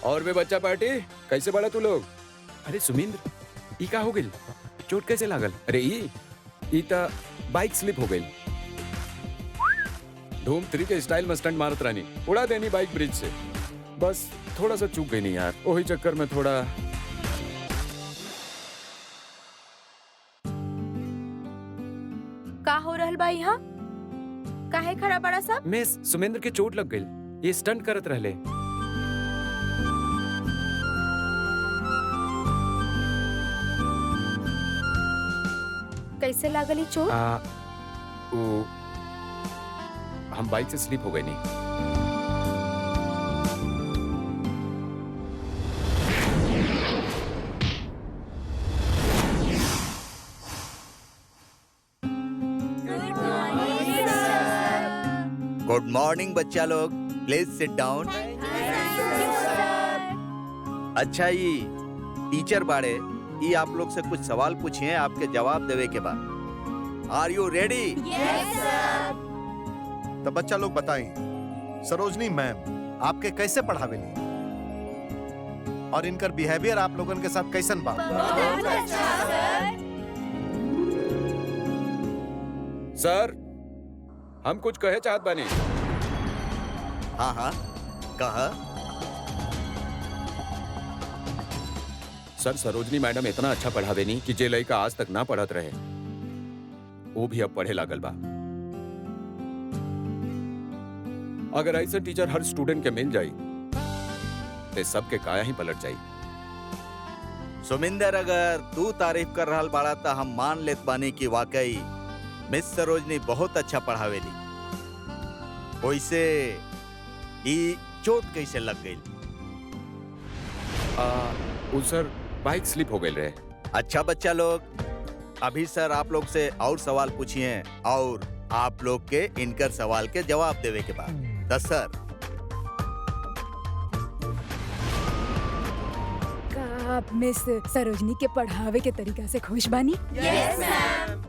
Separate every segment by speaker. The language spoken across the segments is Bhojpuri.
Speaker 1: और वे बच्चा पार्टी कैसे बड़ा तू लोग? अरे सुमिंद्र, ई का हो गइल? चोट कैसे लागल? अरे ई ता बाइक स्लिप हो गइल। धूम 3 के स्टाइल में स्टंट मारत रानी उड़ा देनी बाइक ब्रिज से। बस थोड़ा सा चूक गई नहीं यार, वही चक्कर में थोड़ा।
Speaker 2: का हो रहल बा यहाँ? काहे खड़ा बड़ा सा?
Speaker 1: मिस, सुमिंद्र के चोट लग गइल, ये स्टंट करत रहले।
Speaker 2: कैसे लागल ई चोट?
Speaker 1: वो हम बाइक से स्लिप हो गए नहीं।
Speaker 3: गुड मॉर्निंग बच्चा लोग, प्लीज सिट डाउन। अच्छा ये टीचर बाड़े, ये आप लोग से कुछ सवाल पूछिए, आपके जवाब देवे के बाद। आर यू रेडी?
Speaker 4: तो बच्चा लोग बताएं, सरोजनी मैम आपके कैसे पढ़ावेली और इनकर बिहेवियर आप लोगन के साथ कैसन बा?
Speaker 1: सर, हम कुछ कहे चाहत बानी।
Speaker 3: हाँ हाँ कहा।
Speaker 1: सर, सरोजनी मैडम इतना अच्छा पढ़ावे नहीं कि जे लड़का आज तक ना पढ़त रहे वो भी अब पढ़े लागल बा। अगर ऐसा टीचर हर स्टूडेंट के मिल जाई तो सबके काया ही पलट जाई।
Speaker 3: सुमिंदर, अगर तू तारीफ कर रहा बाड़ा तो हम मान लेत बानी कि वाकई मिस सरोजनी बहुत अच्छा पढ़ावेली। वैसे ई चोट कैसे लग गई?
Speaker 1: सर, बाइक स्लिप हो गई रहे।
Speaker 3: अच्छा बच्चा लोग, अभी सर आप लोग से और सवाल पूछिए और आप लोग के इनकर सवाल के जवाब देवे के बाद। तो सर,
Speaker 5: का आप मिस सरोजनी के पढ़ावे के तरीका से खुश बानी?
Speaker 2: Yes ma'am.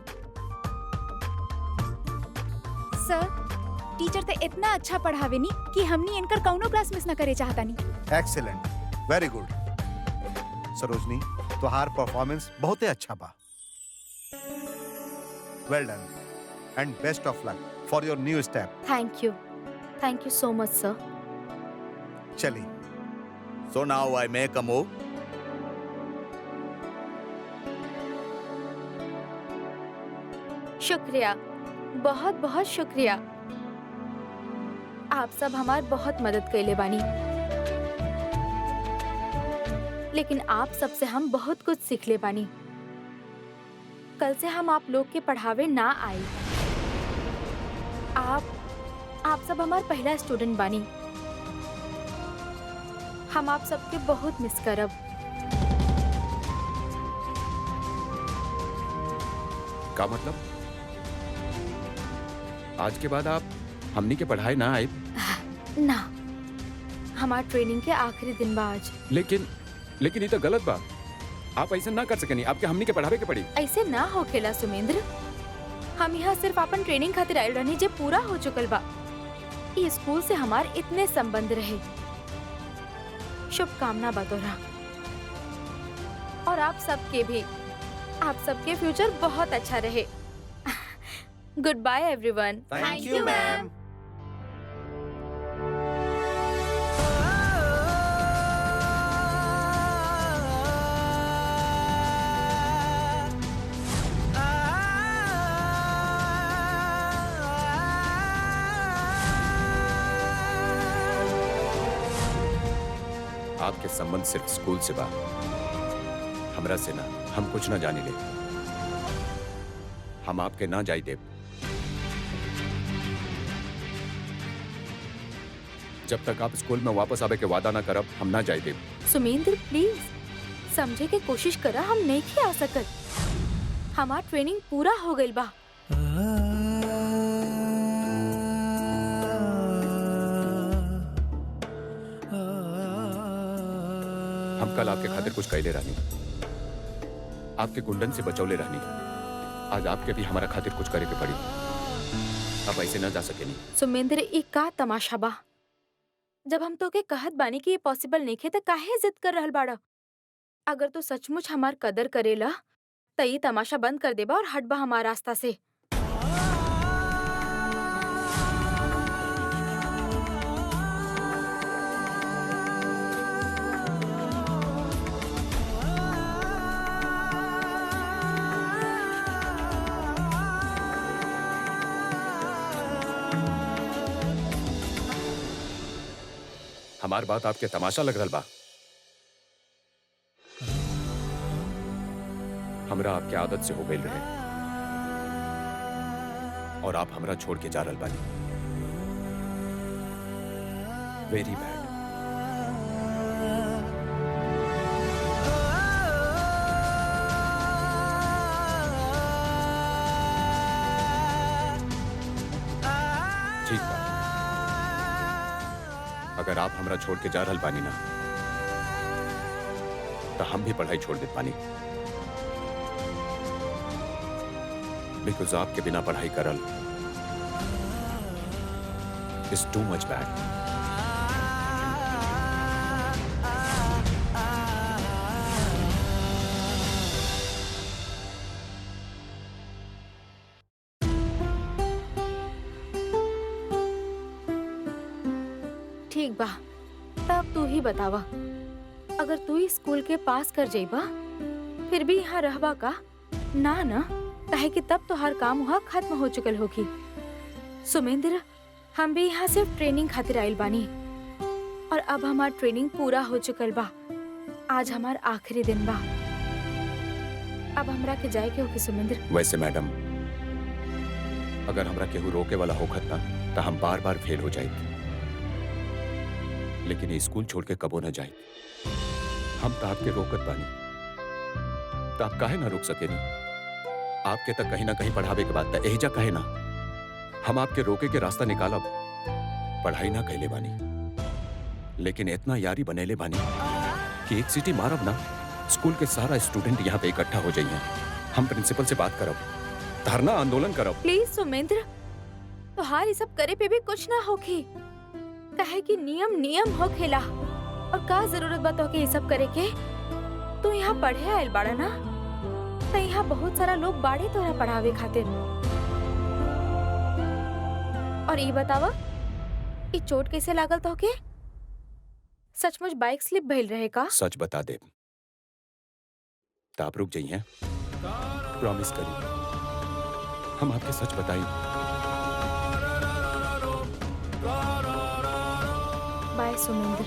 Speaker 5: सर, टीचर ते इतना अच्छा पढ़ावे नी कि हमनी इनकर कौनो क्लास मिस न करे चाहता नी।
Speaker 4: Excellent, very good. सरोजनी, तुम्हार परफॉर्मेंस बहुत ही अच्छा बा। Well done and best of luck for your new step.
Speaker 2: Thank you so much sir.
Speaker 4: चलिए।
Speaker 3: So now I make a move.
Speaker 2: शुक्रिया, बहुत बहुत शुक्रिया। आप सब हमार बहुत मदद कैले बानी, लेकिन आप सबसे हम बहुत कुछ सीख ले बानी। कल से हम आप लोग के पढ़ावे ना आए। आप सब हमार पहला स्टूडेंट बानी। हम आप सबके बहुत मिस करब।
Speaker 1: का मतलब? आज के बाद आप हमनी के पढ़ाई ना आए?
Speaker 2: ना, हमार ट्रेनिंग के आखिरी दिन बा आज।
Speaker 1: लेकिन ये तो गलत बा। आप ऐसा ना कर सकेनी, आपके हमनी के पढ़ावे के पड़ी।
Speaker 2: ऐसे ना होखेला सुमेंद्र। हम यहाँ सिर्फ अपन ट्रेनिंग खातिर आयल रहनी जे पूरा हो चुकल बा। ये स्कूल से हमार इतने संबंध रहे। शुभकामना बा तोरा। और आप सबके भी। आप सबके फ्यूचर बहुत अच्छा रहे। Good bye everyone.
Speaker 3: Thank you ma'am.
Speaker 1: आपके संबंध सिर्फ स्कूल से बा, हमरा से ना। हम कुछ ना जाने ले। हम आपके ना जाई देव जब तक आप स्कूल में वापस आवे के वादा ना करब, हम ना जाई देव।
Speaker 2: सुमेंद्र प्लीज समझे के कोशिश करा, हम नहीं आ सकत। हमार ट्रेनिंग पूरा हो गइल बा।
Speaker 1: हम कल आपके खातिर कुछ कैले रहनी, आपके गुंडन से बचौले रहनी। आज आपके भी हमारा खातिर कुछ करे के पड़ी। आप ऐसे ना जा सके नहीं।
Speaker 2: सुमेंद्र, एक का तमाशा बा। जब हम तो के कहत बानी कि ये पॉसिबल नहीं खे, त काहे जिद कर रहल बाड़ा? अगर तू सचमुच हमार कदर करेला त ई तमाशा बंद कर देबा और हटबा हमार रास्ता से।
Speaker 1: हमार बात आपके तमाशा लग रहल बा? हमरा आपके आदत से हो गई रहे और आप हमरा छोड़ के जा रहल बानी। Very bad. ठीक बा, अगर आप हमरा छोड़ के जा रहल बानी ना, तो हम भी पढ़ाई छोड़ देत बानी। बिकॉज आपके बिना पढ़ाई करल इज टू मच बैड।
Speaker 2: ठीक बा, तब तू ही बतावा, अगर तू ही स्कूल के पास कर जाइबा फिर भी यहाँ रहबा का? ना ना, काहे कि तब तो हर काम वहाँ खत्म हो चुकल होगी। सुमेंद्र, हम भी यहाँ सिर्फ ट्रेनिंग खातिर आइल बानी और अब हमार ट्रेनिंग पूरा हो चुकल बा। आज हमार आखिरी दिन बा। अब हमरा के जाए के होगी सुमेंद्र।
Speaker 1: वैसे मैडम, अगर हमरा केहू रोके वाला होखत ना, तो हम बार बार फेल हो जाए, लेकिन ये स्कूल छोड़ के कबो न जाए। हम तो आपके रोकत बानी, तो आप काहे ना रोक सके नहीं? आपके तक कहीं ना कहीं पढ़ावे के बाद एहिजा कहे ना, हम आपके रोके के रास्ता निकालब। पढ़ाई ना कैले बानी, लेकिन इतना यारी बनेले बानी कि एक सीटी मारब ना, स्कूल के सारा स्टूडेंट यहाँ पे इकट्ठा हो जाइए। हम प्रिंसिपल से बात करब, धरना आंदोलन करब।
Speaker 2: प्लीज सुमेंद्र, तो हार ये सब करे पे भी कुछ ना होगी, काहे कि नियम नियम हो खेला। और का जरूरत बा तो के ये सब करे के? तू यहाँ पढ़े आयल बाड़ा ना, तो यहाँ बहुत सारा लोग बाड़े तोरा पढ़ावे खातिर। और ये बतावा, ये चोट कैसे लागल तो के? सचमुच बाइक स्लिप भइल रहे का?
Speaker 1: सच बता दे तो आप रुक जाइए, प्रॉमिस करिए हम आपके सच बताई।
Speaker 2: बाय सुमेंद्र।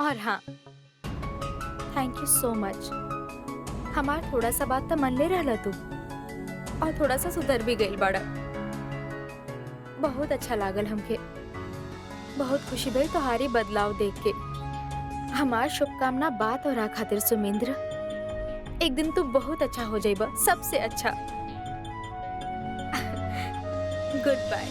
Speaker 2: और हाँ, थैंक यू सो मच। हमार थोड़ा सा बात तो मन ले रहला तू, और थोड़ा सा सुधर भी गइल बाड़ा। बहुत अच्छा लागल हमके, बहुत खुशी भइल तोहारी बदलाव देख के। हमार शुभकामना बात और खातिर सुमेंद्र। एक दिन तू बहुत अच्छा हो जाइबा, सबसे अच्छा। Good bye.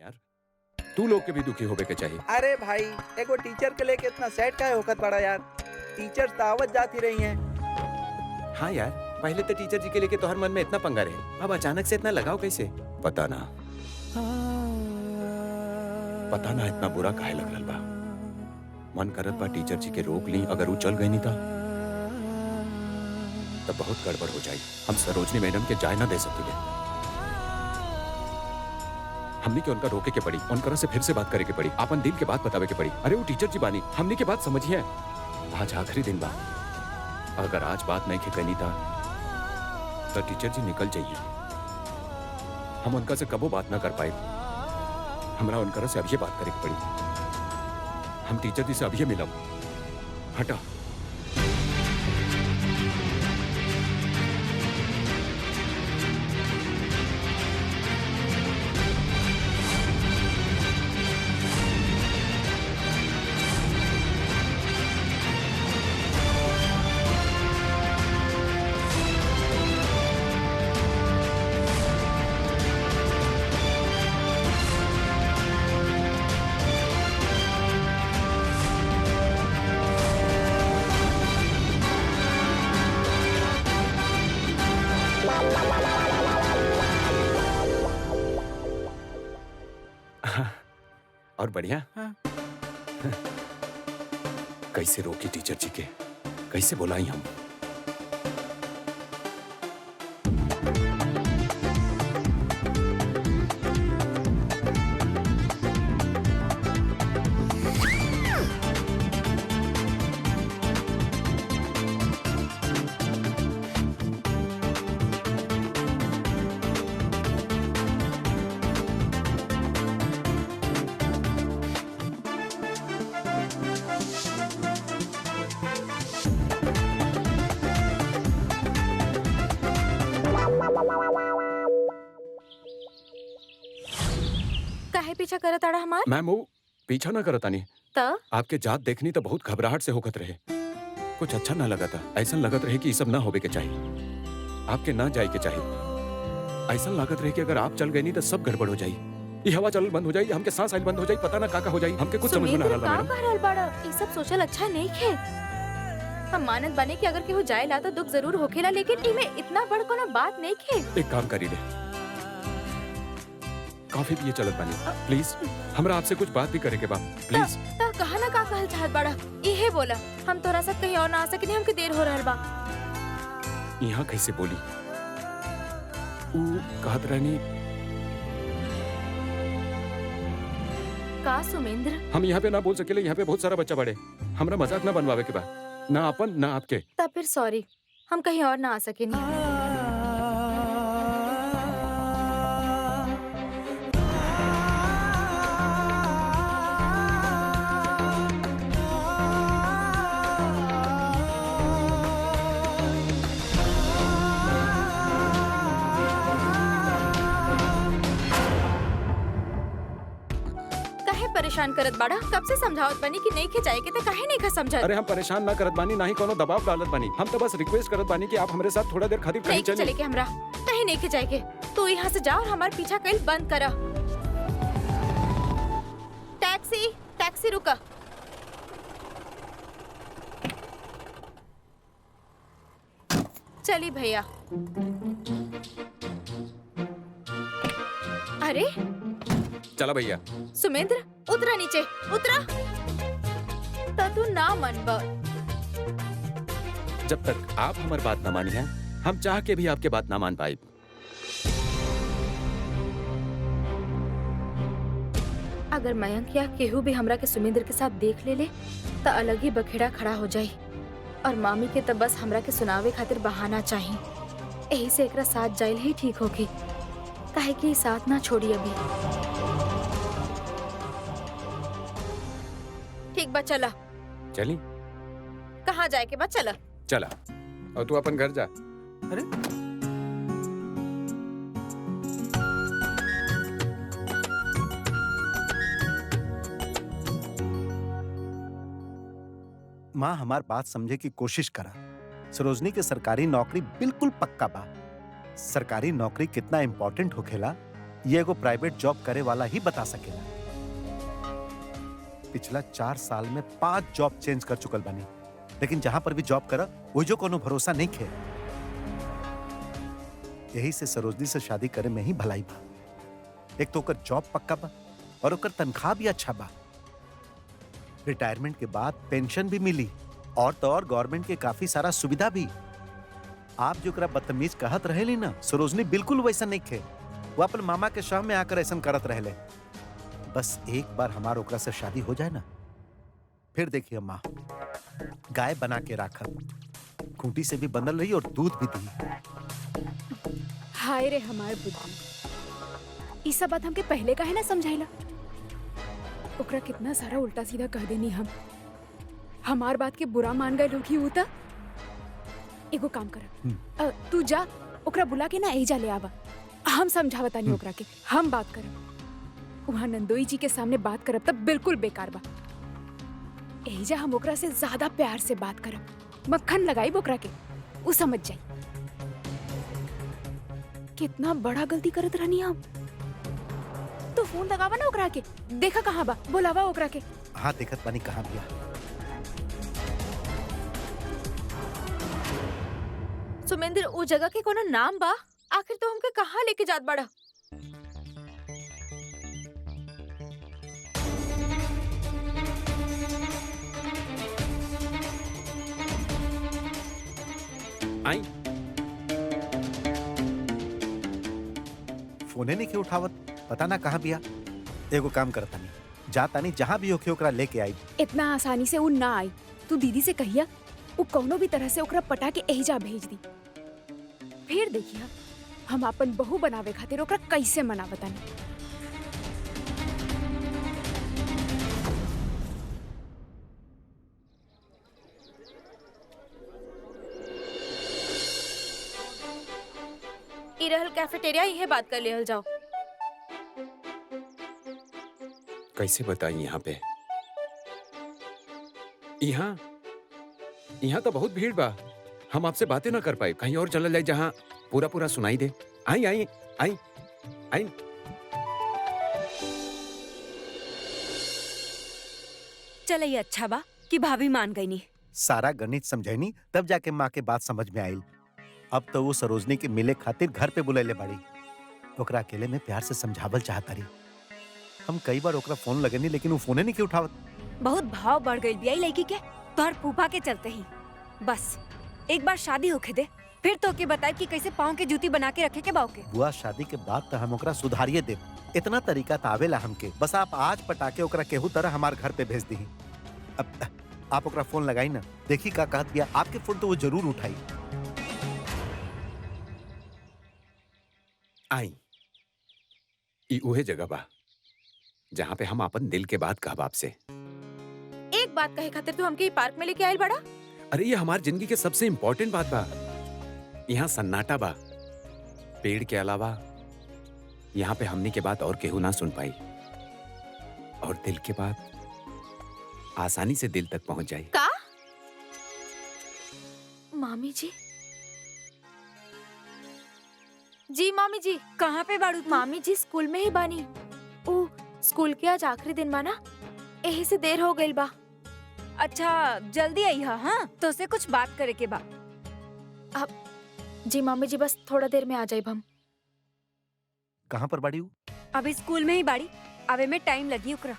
Speaker 1: यार तू लोग के भी दुखी होबे के चाहिए।
Speaker 3: अरे भाई एगो टीचर के लेके इतना सैड काहे होखत बड़ा यार। टीचर्स दावत जाती रही हैं।
Speaker 1: हाँ यार, पहले तो टीचर जी के लेके तोहर मन में इतना पंगा रहे, अब अचानक से इतना लगाव कैसे? पता ना इतना बुरा काहे लग रहा बा। मन करत बा टीचर जी के रोक ली, अगर वो चल गई नहीं तब बहुत गड़बड़ हो जाई। हम सरोजनी मैडम के जाए ना दे सकेंगे। हमनी के उनका रोके के पड़ी, उनकरा से फिर से बात करे के पड़ी, अपन दिल के बात बतावे के पड़ी। अरे वो टीचर जी बानी, हमनी के बात समझिए। आज आखिरी दिन बा, अगर आज बात नहीं के कहनी था तो टीचर जी निकल जाइए। हम उनका से कबो बात ना कर पाए। हमरा उनकरा से अभी बात करे के पड़ी। हम टीचर जी से अभी मिलब। हटा। और बढ़िया।
Speaker 3: हाँ।
Speaker 1: कैसे रोकी टीचर जी के, कैसे बुलाई हम?
Speaker 2: काहे पीछा करत आड़ा हमार?
Speaker 1: मैम वो पीछा ना करता नहीं,
Speaker 2: त
Speaker 1: आपके जात देखनी तो बहुत घबराहट से होकत रहे। कुछ अच्छा ना लगा था। ऐसा लगत रहे कि ये सब ना होबे के चाहिए, आपके ना जाए के चाहिए। ऐसा लागत रहे कि अगर आप चल गए नहीं तो सब गड़बड़ हो जाई। ये हवा चलल बंद हो जाई, हमके सांस आइल बंद हो जाई, पता ना का हो जाई। हमके कुछ समझ में ना आ
Speaker 2: सुमेंद्र
Speaker 1: रहा
Speaker 2: का
Speaker 1: मैडम।
Speaker 2: कह रहल बाड़ा? ये सब सोचल अच्छा नहीं खे। हम मानत बानी कि अगर केहू जाएला तो दुख जरूर होखेला, लेकिन इमे इतना बड़ कोनो बात नहीं खे।
Speaker 1: एक काम करी ले, कॉफी पिए चलत बानी प्लीज। हमरा आपसे कुछ बात भी करे के बा प्लीज।
Speaker 2: त कहा ना का कहल चाहत बाड़ा? इहे बोला, हम तोरा साथ कहीं और ना आ सकेनी, हमके देर हो रहल बा।
Speaker 1: यहाँ कैसे बोली? ऊ कहत रहनी
Speaker 2: का सुमेंद्र?
Speaker 1: हम यहाँ पे ना बोल सकेले, यहाँ पे बहुत सारा बच्चा बड़े। हमरा मजाक ना बनवावे के बा, ना अपन ना आपके।
Speaker 2: तब फिर सॉरी, हम कहीं और ना आ सकेनी। परेशान करत बाड़ा? कब से समझावत बनी कि नहीं खिंचाए के, तो काहे नहीं खा समझत?
Speaker 1: अरे हम परेशान ना करत बानी, ना ही कोनो दबाव डालत बानी। हम तो बस रिक्वेस्ट करत बानी कि आप हमारे साथ थोड़ा देर खातिर कहीं
Speaker 2: नहीं
Speaker 1: चलिए।
Speaker 2: चले के हमरा, कहीं नहीं खिंचाए के। तू यहाँ से जा और हमारा पीछा कईल बंद करा। टैक्सी, टैक्सी रुका। चली भैया। अरे
Speaker 1: चला भैया।
Speaker 2: सुमेंद्र उतरा नीचे, उतरा। त तू ना मनबा।
Speaker 1: जब तक आप हमारी बात ना मानी है, हम चाह के भी आपके बात ना मान पाए।
Speaker 2: अगर मयंक या केहू भी हमरा के सुमेंद्र के साथ देख ले तो अलग ही बखेड़ा खड़ा हो जाई। और मामी के तो बस हमरा के सुनावे खातिर बहाना चाहिए। यही से एकरा साथ जाइल ही ठीक होगी, काहे कि साथ ना छोड़ी अभी। ठीक बा, चला।
Speaker 1: चली
Speaker 2: कहाँ जाए के बाद? चला
Speaker 1: चला, और तू अपन घर जा।
Speaker 3: अरे
Speaker 4: माँ हमार बात समझे की कोशिश करा। सरोजनी के सरकारी नौकरी बिल्कुल पक्का बा। सरकारी नौकरी कितना इम्पोर्टेंट होखेला ये एगो प्राइवेट जॉब करे वाला ही बता सकेला। पिछला 4 साल में 5 जॉब चेंज कर चुकल बानी, लेकिन जहां पर भी जॉब करा वो जो कोनो भरोसा नहीं खे। यही से सरोजनी से शादी करे में ही भलाई बा। एक तो ओकर जॉब पक्का बा और ओकर तनख्वाह भी अच्छा बा। रिटायरमेंट के बाद पेंशन भी मिली और तो और गवर्नमेंट के काफी सारा सुविधा भी। आप जो ओकरा बदतमीज कहत रहेली ना, सरोजनी बिल्कुल वैसा नहीं खे। वो अपन मामा के शव में आकर ऐसा करत रहले। बस एक बार हमार ओकरा से शादी हो जाए ना, फिर देखिए माँ, गाय बना के राखब, खूंटी से भी बंधल रही और दूध भी दी।
Speaker 5: हाय रे हमार बुद्धि, ई सब बात हमके पहले काहे ना समझाइला। ओकरा कितना सारा उल्टा सीधा कह देनी हम। हमार बात के बुरा मान गए लोग ही होता। एगो काम कर, तू जा ओकरा बुला के ना एजा ले आवा। हम समझावता नहीं ओकरा के, हम बात करब। वहाँ नंदोई जी के सामने बात करब तब बिल्कुल बेकार बा। एजा हम ओकरा से ज्यादा प्यार से बात करब, मक्खन लगाई ओकरा के, वो समझ जाई। कितना बड़ा गलती करत रहनी हम। तो फोन लगावा ना ओकरा के, देखा कहाँ बा, बुलावा ओकरा के।
Speaker 4: हाँ देखत बानी कहाँ बिया।
Speaker 2: सुमेंद्र, वो जगह के कोनो नाम बा? आखिर तो हमके कहाँ लेके जात बड़ा?
Speaker 1: आई
Speaker 4: फोने नहीं क्यों उठावत, पता ना कहाँ बिया। एगो काम करता नहीं, जाता नहीं, जहाँ भी होके ओकरा लेके आई।
Speaker 5: इतना आसानी से वो ना आई। तू दीदी से कहिया वो कौनो भी तरह से ओकरा पटा के एजा भेज दी। फिर देखिया हम अपन बहू बनावे खातिर ओकरा कैसे मनावतानी।
Speaker 2: ई रहल कैफेटेरिया, यही बात कर लेहल जाओ।
Speaker 1: कैसे बताई यहाँ पे? यहाँ यहाँ तो बहुत भीड़ बा, हम आपसे बातें ना कर पाए। कहीं और चला जाए जहाँ पूरा पूरा सुनाई दे। आई आई आई आई।
Speaker 6: चल ये अच्छा बा कि भाभी मान गई नी।
Speaker 4: सारा गणित समझैनी तब जाके माँ के बात समझ में आई। अब तो वो सरोजनी के मिले खातिर घर पे बुलैले बाड़ी। ओकरा अकेले में प्यार से समझावल चाहता रही। हम कई बार ओकरा फोन लगेनी, लेकिन वो फोने नहीं क्यों उठावत।
Speaker 6: बहुत भाव बढ़ गई बियाई लड़की के तोहर फूफा के चलते ही। बस एक बार शादी होके दे, फिर तो के बताए कि कैसे पाँव के जूती बना के रखे के बाव के।
Speaker 4: बुआ शादी के बाद तो हम ओकरा सुधारिये दे। इतना तरीका तावेला हमके, बस आप आज पटाके ओकरा केहू तरह हमार घर पे भेज दी। अब आप ओकरा फोन लगाई ना, देखी का कहत बिया। आपके फोन तो वो जरूर उठाई।
Speaker 1: आई ई उहे जगह बा जहाँ पे हम अपन दिल के बात कहब आपसे।
Speaker 2: एक बात कहे खातिर तू हमके ई पार्क में लेके आइल बड़ा?
Speaker 1: अरे ये हमारी जिंदगी के सबसे इम्पोर्टेंट बात बा। यहाँ सन्नाटा बा, पेड़ के अलावा यहाँ पे हमनी के बात और केहू ना सुन पाई, और दिल के बात आसानी से दिल तक पहुंच जाए।
Speaker 2: का? मामी जी? जी मामी जी।
Speaker 6: कहाँ पे बाड़ू तू?
Speaker 2: मामी जी स्कूल में ही बानी। ओ स्कूल के आज आखिरी दिन बा ना, यही से देर हो गई बा।
Speaker 6: अच्छा जल्दी आई हा। हाँ तो से कुछ बात करे के बा।
Speaker 2: जी मामी जी, बस थोड़ा देर में आ जाए हम।
Speaker 4: कहाँ पर बाड़ी हूँ?
Speaker 6: अभी स्कूल में ही बाड़ी, आवे में टाइम लगी ओकरा।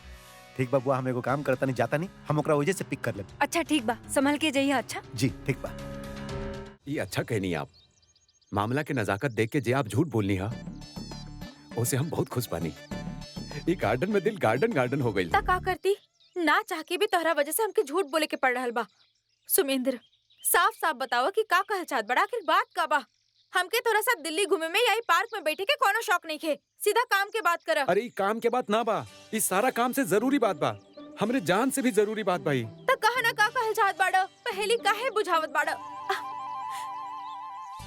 Speaker 4: ठीक बा बुआ, हम एगो काम करता नहीं, जाता नहीं, हम ओकरा वजह से पिक कर ले।
Speaker 6: अच्छा ठीक बा, संभल के जाइए। अच्छा
Speaker 4: जी ठीक बा।
Speaker 1: ये अच्छा कहनी आप। मामला के नजाकत देख के जे आप झूठ बोलनी हा, उसे हम बहुत खुश बानी। ये गार्डन में दिल गार्डन गार्डन हो गई।
Speaker 2: ता का करती, ना चाह के भी तोहरा वजह से हमके झूठ बोले के पड़ रहल बा। सुमेंद्र, साफ साफ बतावा कि का कहल चाहत बड़ा, आखिर बात का बा? हमके थोड़ा सा दिल्ली घूमे में या पार्क में बैठे के कोनो शौक नहीं खे। सीधा काम के बात करा।
Speaker 1: अरे काम के बात ना बा, इस सारा काम से जरूरी बात बा, हमरे जान से भी जरूरी बात भाई।
Speaker 2: ता कहा ना का कहल चाहत बाड़ा, पहली काहे बुझावत बाड़ा?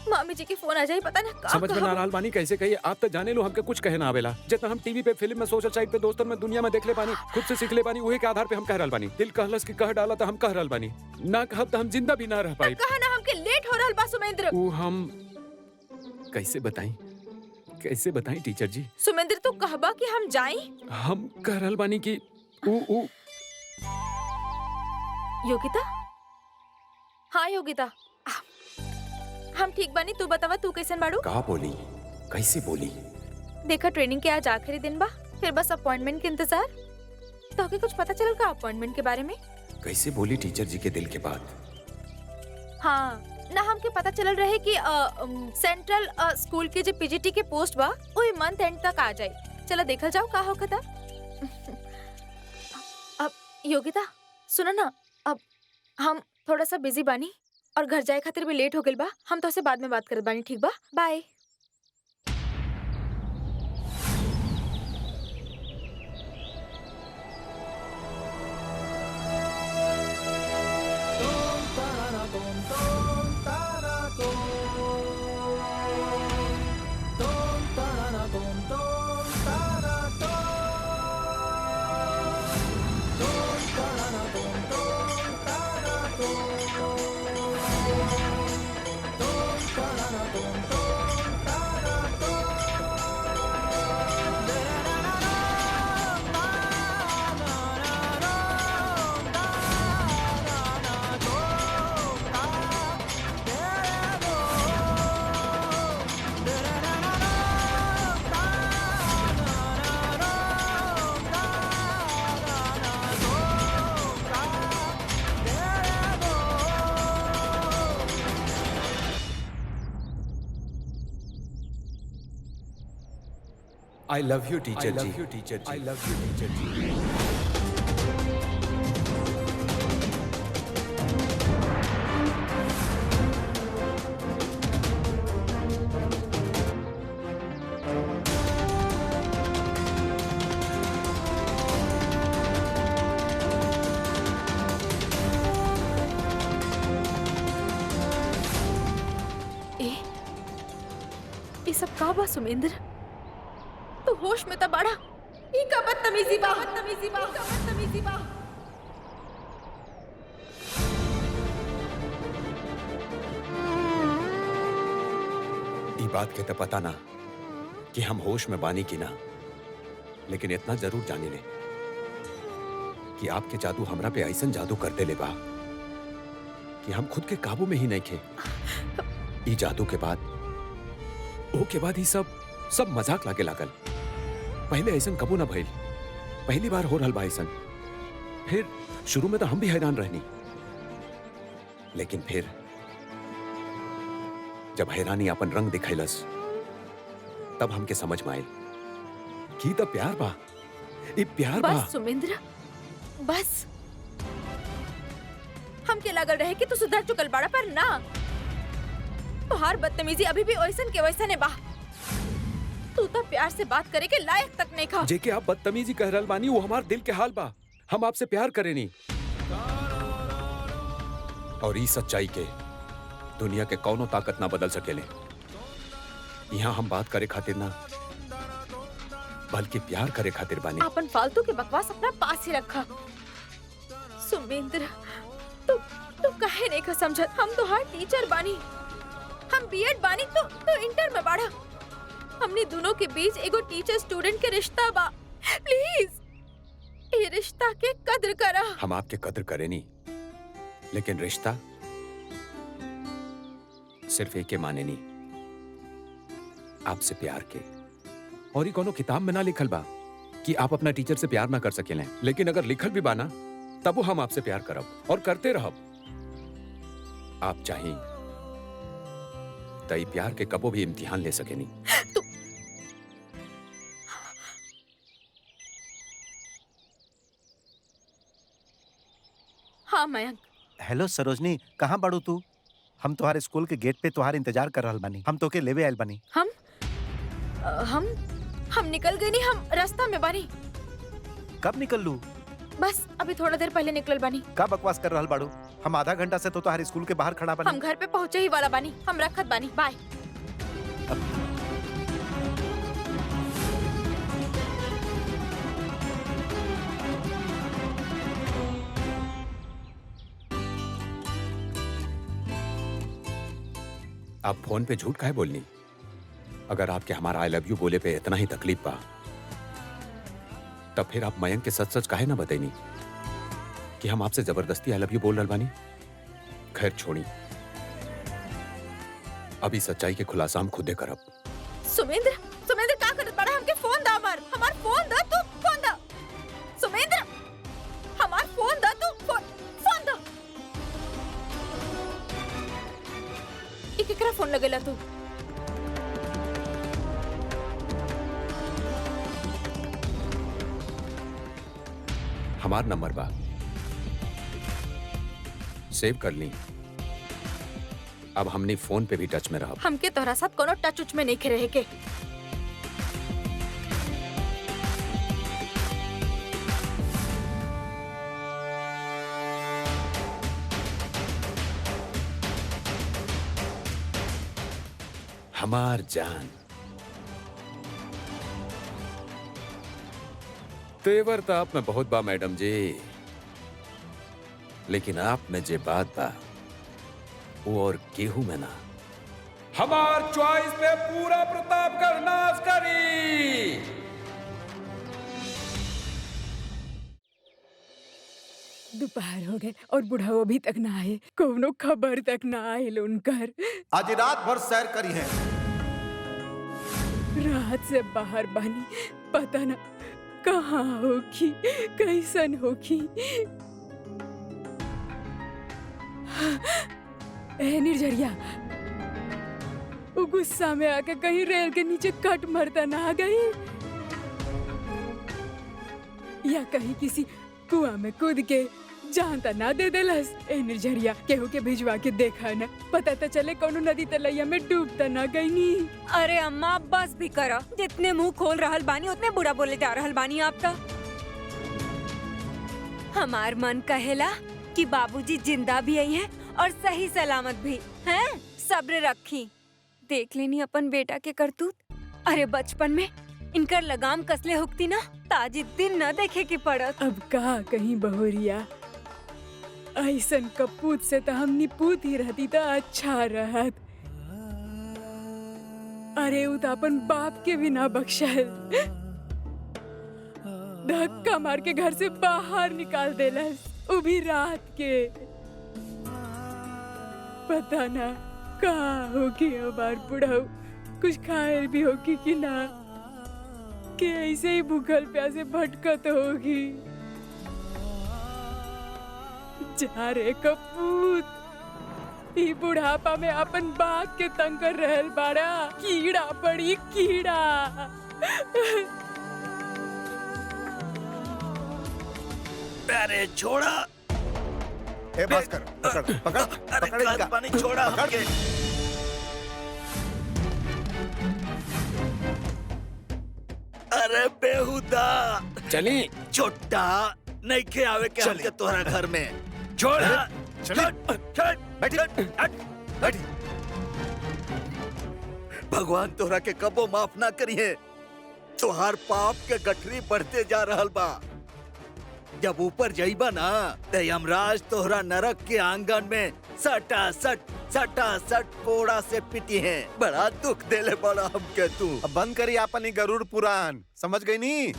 Speaker 2: मामी जी की फोन आ जाए, पता ना का
Speaker 1: समझ में ना रहल बानी कैसे कहिए। आप तो जाने लो हमके कुछ कहे ना आवेला। जितना हम टीवी पे, फिल्म में, सोशल साइट पे, दोस्तन में, दुनिया में देख ले बानी, खुद से सीख ले बानी, उहे के आधार पे हम कह रहल बानी। दिल कहलस कि कह डाला तो हम कह रहल बानी, ना कहब तो हम जिंदा भी ना रह पाई।
Speaker 2: कहा ना हमके लेट हो रहल बा सुमेंद्र।
Speaker 1: वो हम कैसे बताई कैसे बताएं टीचर जी?
Speaker 2: सुमेंद्र तू कहबा कि हम जाएं?
Speaker 1: हम कह रहल बानी कि ऊ
Speaker 2: योगिता? हाँ योगिता, हम ठीक बानी। तू बतावा तू कैसन बाड़ू?
Speaker 1: का बोली? कैसे बोली?
Speaker 2: देखा ट्रेनिंग के आज आखिरी दिन बा, फिर बस अपॉइंटमेंट के इंतजार। तो के कुछ पता चलल का अपॉइंटमेंट के बारे में?
Speaker 1: कैसे बोली टीचर जी के दिल के बात?
Speaker 2: हाँ ना, हमके पता चलल रहे कि सेंट्रल स्कूल के जो पीजीटी के पोस्ट बा वो मंथ एंड तक आ जाए। चलो देखल जाओ का होखता। अब योगिता सुनो ना, अब हम थोड़ा सा बिजी बानी और घर जाए खातिर भी लेट हो गइल बा। हम तो से बाद में बात करत बानी, ठीक बा? Bye.
Speaker 1: I love you teacher ji. I love you teacher ji.
Speaker 2: ये सब का बा सुमेंद्र? तू होश में तो बड़ा। ई का बदतमीजी बा, बदतमीजी बा, बदतमीजी बा।
Speaker 1: ई बात के तो पता ना कि हम होश में बानी की ना, लेकिन इतना जरूर जाने ले कि आपके जादू हमरा पे ऐसन जादू कर देले बा कि हम खुद के काबू में ही नहीं थे। ई जादू के बाद ही सब मजाक लागे लागल। पहले ऐसन कबू ना भइल, पहली बार हो रहल बा ऐसन। फिर शुरू में तो हम भी हैरान रहनी, लेकिन फिर जब हैरानी अपन रंग दिखैलस तब हमके समझ में आयल कि तो प्यार बा, ई प्यार बा।
Speaker 2: बस सुमेंद्र बस। हमके लगल रहे कि तू सुधर चुकल बाड़ा, पर ना। तोहार बदतमीजी अभी भी वैसन के वैसने बा। तू तो प्यार से बात करे के लायक तक नहीं खा।
Speaker 1: जेके आप बदतमीजी कह रहल बानी वो हमार दिल के हाल बा। हम आपसे प्यार करेनी, और ई सच्चाई के दुनिया के कौनो ताकत ना बदल सकेले। यहाँ हम बात करे खातिर ना, बल्कि प्यार करे खातिर बानी।
Speaker 2: अपन फालतू के बकवास अपना पास ही रखा। सुमेंद्र तू काहे नहीं का समझत? हम तो हर टीचर बानी, हम बीएड बानी, तो इंटर में बाड़ा। हमने दोनों के बीच एगो टीचर स्टूडेंट के रिश्ता बा। प्लीज ये रिश्ता के कद्र करा।
Speaker 1: हम आपके कद्र करे नहीं, लेकिन रिश्ता सिर्फ एक के माने नहीं, आपसे प्यार के। और ये कोनो किताब में ना लिखल बा कि आप अपना टीचर से प्यार ना कर सकेले, लेकिन अगर लिखल भी बा ना तब वो हम आपसे प्यार करब और करते रहब। आप चाहें तो ई प्यार के कबो भी इम्तिहान ले सके नहीं।
Speaker 2: तू हाँ मयंक।
Speaker 4: हेलो सरोजनी, कहाँ बाड़ू तू? हम तुम्हारे स्कूल के गेट पे तुम्हारे इंतजार कर रहल बानी। हम तोके लेवे आयल बानी।
Speaker 2: हम निकल गए नहीं, हम रास्ता में बानी।
Speaker 4: कब निकल लू?
Speaker 2: बस अभी थोड़ा देर पहले निकल बानी।
Speaker 4: का बकवास कर रहल बाड़ू? हम आधा घंटा से तो तुम्हारे स्कूल के बाहर खड़ा बानी।
Speaker 2: हम घर पे पहुंचे ही वाला बानी। हम रखत बानी। बाय।
Speaker 1: आप फोन पे झूठ काहे बोलनी? अगर आपके हमारा आई लव यू बोले पे इतना ही तकलीफ बा, तब फिर आप मयंक के सच सच काहे ना बताइनी कि हम आपसे जबरदस्ती आई लव यू बोल रहे बानी। खैर छोड़ी, अभी सच्चाई के खुलासा हम खुदे करब।
Speaker 2: सुमेंद्र, सुमेंद्र का करत बड़ा? हमके फोन दा, हमार फोन दा, तू फोन दा। सुमेंद्र, हमार फोन दा, तू फोन दा। ई केकरा फोन लगेला तू?
Speaker 1: हमार नंबर बा, सेव कर ली। अब हमने फोन पे भी टच में रहा।
Speaker 2: हमके तोहरा साथ कोनो टच उच में नहीं रहे के।
Speaker 1: हमार जान, तेवर तो आप में बहुत बा मैडम जी, लेकिन आप में जे बात बा वो और केहू में ना। हमार चॉइस पे पूरा प्रतापगढ़ नाच करी।
Speaker 5: दोपहर हो गए और बुढ़ाओ अभी तक ना आए, कोनो खबर तक ना आए उनकर।
Speaker 4: आज रात भर सैर करी है।
Speaker 5: रात से बाहर बानी, पता ना कहाँ होगी, कैसन होगी। ए निर्जरिया, वो गुस्सा में आके कहीं रेल के नीचे कट मरता ना गई, या कहीं किसी कुआं में कूद के जानता ना दे देलस। ए निर्जरिया, केहू के भिजवा के देखा ना, पता तो चले कोनो नदी तलैया में डूबता ना गई नी।
Speaker 6: अरे अम्मा बस भी करा, जितने मुंह खोल रहल बानी उतने बुरा बोले जा रहल बानी आप तो। हमार मन कहेला कि बाबूजी जिंदा भी आई हैं और सही सलामत भी हैं। सब्र रखी, देख लेनी अपन बेटा के करतूत। अरे बचपन में इनकर लगाम कसले हुकती ना, ताजी दिन न देखे की पड़त।
Speaker 5: अब का कहीं बहुरिया, ऐसन कपूत से तो हमनी पूत ही रहती तो अच्छा रहत। अरे उ तो अपन बाप के भी ना बख्शल, धक्का मार के घर से बाहर निकाल देलस, वो भी रात के। पता ना कहाँ होगी हमार बुढ़ाऊ, कुछ खाए भी होगी कि ना, कि ऐसे ही भूखल प्यासे भटकत होगी। जा रे कपूत, ई बुढ़ापा में अपन बात के तंग कर रहल बाड़ा, कीड़ा पड़ी कीड़ा।
Speaker 3: अरे छोड़ा,
Speaker 4: ए भास्कर, पकड़ पकड़ पकड़ इनका।
Speaker 3: पानी छोड़ा हमके। अरे बेहुदा,
Speaker 1: चली
Speaker 3: छोटा नहीं खे आवे के हमके तोहरा घर में। छोड़ा, बैठी। भगवान तोहरा के कबो माफ ना करिए। तोहार पाप के गठरी बढ़ते जा रहल बा। जब ऊपर जाइबा ना ते यमराज तोहरा नरक के आंगन में सटा सट कोड़ा से पिटी है। बड़ा दुख देले बड़ा हमके तू।
Speaker 4: अब बंद करी आपन ही गरुड़ पुराण, समझ गई नी?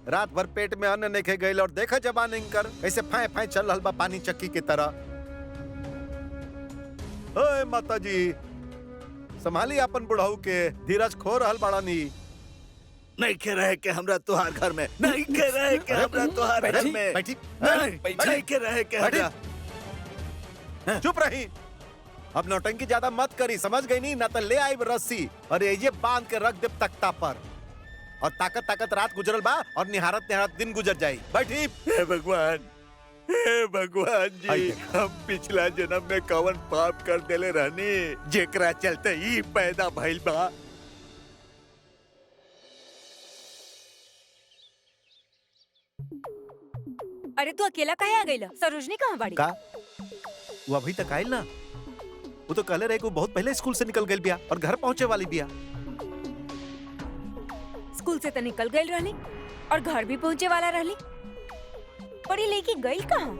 Speaker 4: रात भर पेट में अन्न नहीं गई और देखा जबान इनकर कैसे फाय फाय चल रहल बा पानी चक्की की तरह। ओए माता जी, संभाली अपन बुढ़ाऊ के, धीरज खो रहल बाड़ा नी।
Speaker 3: नहीं के रहे के हमरा तोहार घर में, नहीं के रहे के हमरा तोहार घर में,
Speaker 4: बैठी
Speaker 3: नहीं के रहे के हमरा।
Speaker 4: चुप रही। अब नौटंकी ज्यादा मत करी, समझ गई नी? ना तो ले आई रस्सी और ये बांध के रख दे तख्ता पर, और ताकत ताकत रात गुजरल बा और निहारत निहारत दिन गुजर जाई। बैठी।
Speaker 3: हे भगवान जी, हम पिछला जन्म में कवन पाप कर देले रहनी जेकरा चलते ही पैदा भइल बा।
Speaker 6: अरे तू अकेला काहे आ गईला? सरोजनी कहाँ बाड़ी?
Speaker 4: का वो अभी तक आयल ना? वो तो कहले रहे कि वो बहुत पहले स्कूल से निकल गई बिया और घर पहुंचे वाली बिया।
Speaker 6: स्कूल से तो निकल गई रहली और घर भी पहुँचे वाला रहली, पढ़ी लेके गई कहाँ?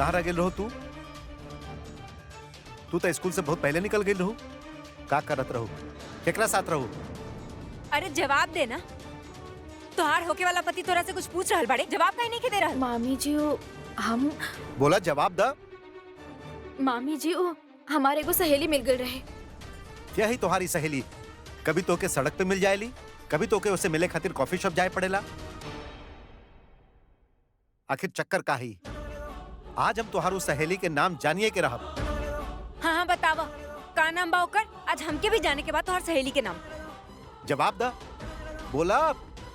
Speaker 4: कहाँ रह गेल रहो तू? तू तो स्कूल से बहुत पहले निकल गेल रहो। का करत रहो? केकरा साथ रहो?
Speaker 6: अरे जवाब दे ना। तोहार होके वाला पति तोरा से कुछ पूछ रहल बाड़े, जवाब काहे नहीं के दे रहल?
Speaker 2: मामी जी हम
Speaker 4: बोला जवाब दा।
Speaker 2: मामी जी हमारे को सहेली मिल गई रहे।
Speaker 4: क्या ही तुम्हारी सहेली? कभी तो के सड़क पे मिल जाएली, कभी तो के उसे मिले खातिर कॉफी शॉप जाए पड़ेला। आखिर चक्कर का ही? आज हम तुम्हारू सहेली के नाम जानिए के रहब।
Speaker 6: हाँ हाँ बतावा, का नाम बा ओकर? आज हमके भी जाने के बाद तोहार सहेली के नाम।
Speaker 4: जवाब दा। बोला।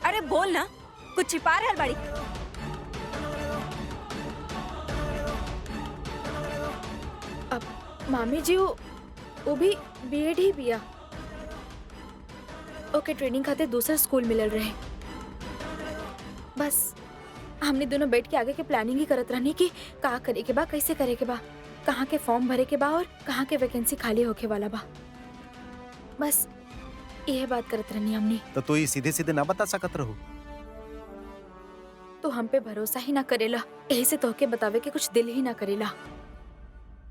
Speaker 6: अरे बोल ना, कुछ छिपा रहल बाड़ी?
Speaker 2: अब मामी जी वो भी बीएड ही बिया। ओके ट्रेनिंग खातिर दूसरा स्कूल मिलल रहे। बस हमने दोनों बैठ के आगे के प्लानिंग ही करत रहनी कि का करे के बा, कैसे करे के बा, कहाँ के फॉर्म भरे के बा और कहाँ के वैकेंसी खाली होके वाला बा। बस यह बात करत रहनी हमने।
Speaker 4: तो तू ही सीधे सीधे ना बता सकत रहो।
Speaker 2: तो हम पे भरोसा ही ना करेला, यही से तोहके बतावे के कुछ दिल ही ना करेला।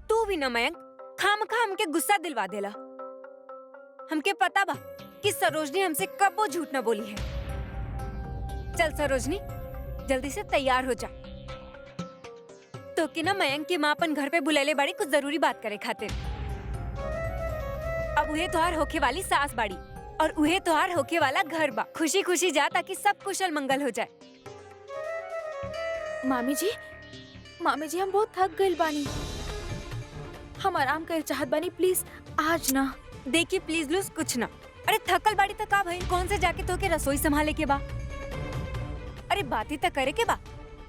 Speaker 6: तू भी न मयंक, खामखा हमके गुस्सा दिलवा देला। हमके पता बा कि सरोजनी हमसे कबो झूठ न बोली है। चल सरोजनी, जल्दी से तैयार हो जा। तो कि ना मयंक की माँ अपन घर पे बुलेले बाड़ी कुछ जरूरी बात करे खातिर। अब उहे तोहार होके वाली सास बाड़ी और उहे तोहार होके वाला घर बा। खुशी खुशी जा ताकि सब कुशल मंगल हो जाए।
Speaker 2: मामी जी हम बहुत थक गइल बानी। हम आराम करे चाहत बानी, प्लीज आज ना।
Speaker 6: देखी प्लीज लूज कुछ ना। अरे थकल बाड़ी तक का भाई, कौन से जाके तो के रसोई संभाले के बा? अरे बातें तक करे के बा।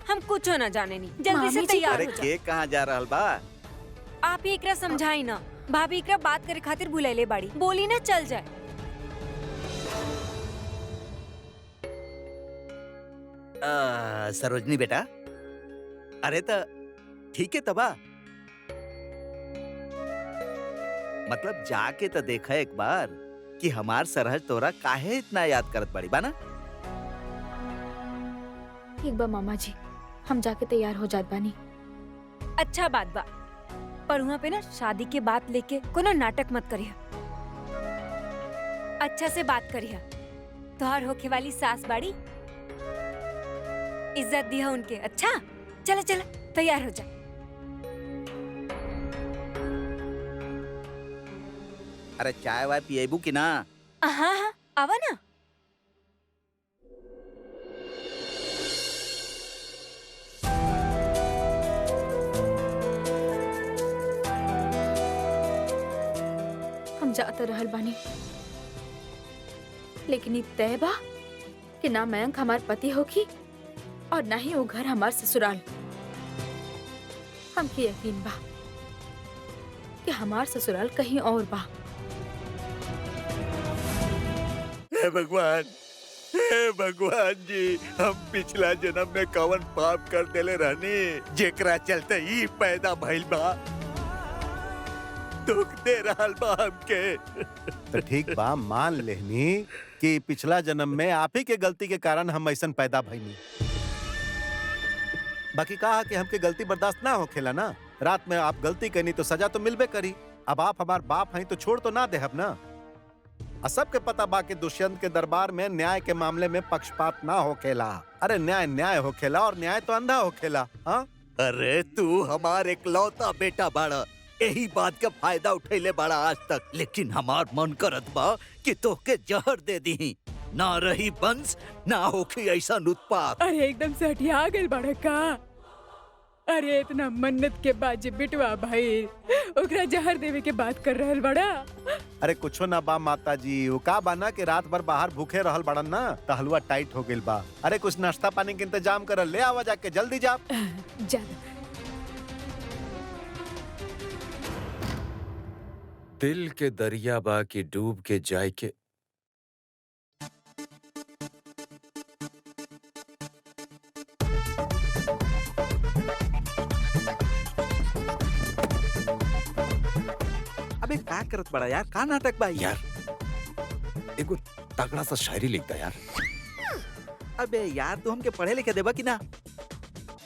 Speaker 6: हम कुछ ना जाने नहीं, जल्दी से
Speaker 2: मामी जी,
Speaker 6: तैयार
Speaker 3: अरे
Speaker 6: हो जा।
Speaker 3: के कहाँ जा रहल बा?
Speaker 6: आप ही एकरा समझाई ना। भाभी एकरा बात करे खातिर बुलाइले बाड़ी, बोली ना चल जाए।
Speaker 3: सरोजनी बेटा, अरे तो ठीक है तबा, मतलब जाके तो देखा एक बार कि हमार सरहज तोरा काहे इतना याद करत बड़ी बा ना।
Speaker 2: ठीक बा मामा जी, हम जाके तैयार हो जात बानी।
Speaker 6: अच्छा बात बा, पर वहाँ पे ना शादी के बात लेके कोनो नाटक मत करिया। अच्छा से बात करिया। तोहार होके वाली सास बाड़ी, इज्जत दिया उनके। अच्छा चला चला तैयार हो जा।
Speaker 3: अरे चाय वाय पिएबू कि ना?
Speaker 6: हाँ हाँ आवा ना।
Speaker 2: हम जाते रहल बानी, लेकिन इ तय बा कि ना मयंक हमार पति होगी और ना ही वो घर हमार ससुराल। हमके यकीन बा कि हमार ससुराल कहीं और बा।
Speaker 3: हे भगवान जी, हम पिछला जन्म में कवन पाप कर देले रहनी जेकरा चलते ही पैदा भइल बा। दुख दे रहल बा हमके।
Speaker 4: तो ठीक बा, मान लेनी कि पिछला जन्म में आप ही के गलती के कारण हम ऐसन पैदा भइनी। बाकी कहा कि हमके गलती बर्दाश्त ना होखेला ना। रात में आप गलती करनी तो सजा तो मिलबे करी। अब आप हमार बाप हैं तो छोड़ तो ना देहब ना। सबके पता बा कि दुष्यंत के दरबार में न्याय के मामले में पक्षपात ना होखेला। अरे न्याय न्याय होखेला और न्याय तो अंधा होखेला। हाँ,
Speaker 3: अरे तू हमार एकलौता बेटा बाड़ा, यही बात का फायदा उठैले बड़ा आज तक। लेकिन हमार मन करत बा कि तोके जहर दे दी, ना रही वंश ना होखी ऐसा उत्पात।
Speaker 5: अरे एकदम से हटिया गइल बड़ा का। अरे इतना मन्नत के बाद जे बिटवा भाई ओकरा जहर देवे के बात कर रहल बड़ा।
Speaker 4: अरे कुछो ना बा माता जी, वो का बाना कि रात भर बाहर भूखे रहल बड़न ना, तो हलवा टाइट हो गइल बा। अरे कुछ नाश्ता पानी के इंतजाम कर, ले आवा जाके जल्दी जा।
Speaker 5: ज्यादा
Speaker 1: दिल के दरिया बा की डूब के जाए के।
Speaker 3: अबे का करत बड़ा यार, का नाटक बा
Speaker 1: यार एगो तगड़ा सा शायरी लिखता यार।
Speaker 3: अबे यार तू हमके पढ़े लिखे देबा कि ना?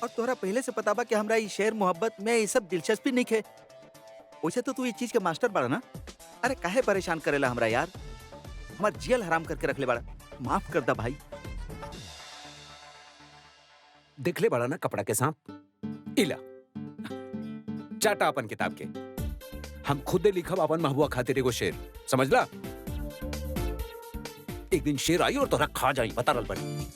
Speaker 3: और तोहरा पहले से पता बा कि हमरा ई शेर मोहब्बत में ये सब दिलचस्पी नहीं है। वैसे तो तू ये चीज के मास्टर बड़ा ना। अरे काहे परेशान करेला हमरा यार, हमार जेल हराम करके रखले बड़ा। माफ कर दा भाई।
Speaker 1: दिखले बड़ा ना कपड़ा के सांप। इला चाटा अपन किताब के, हम खुदे लिखब अपन महबूबा खातिर एगो शेर, समझला? एक दिन शेर आई और तोरा खा जाई, बता रल बनी।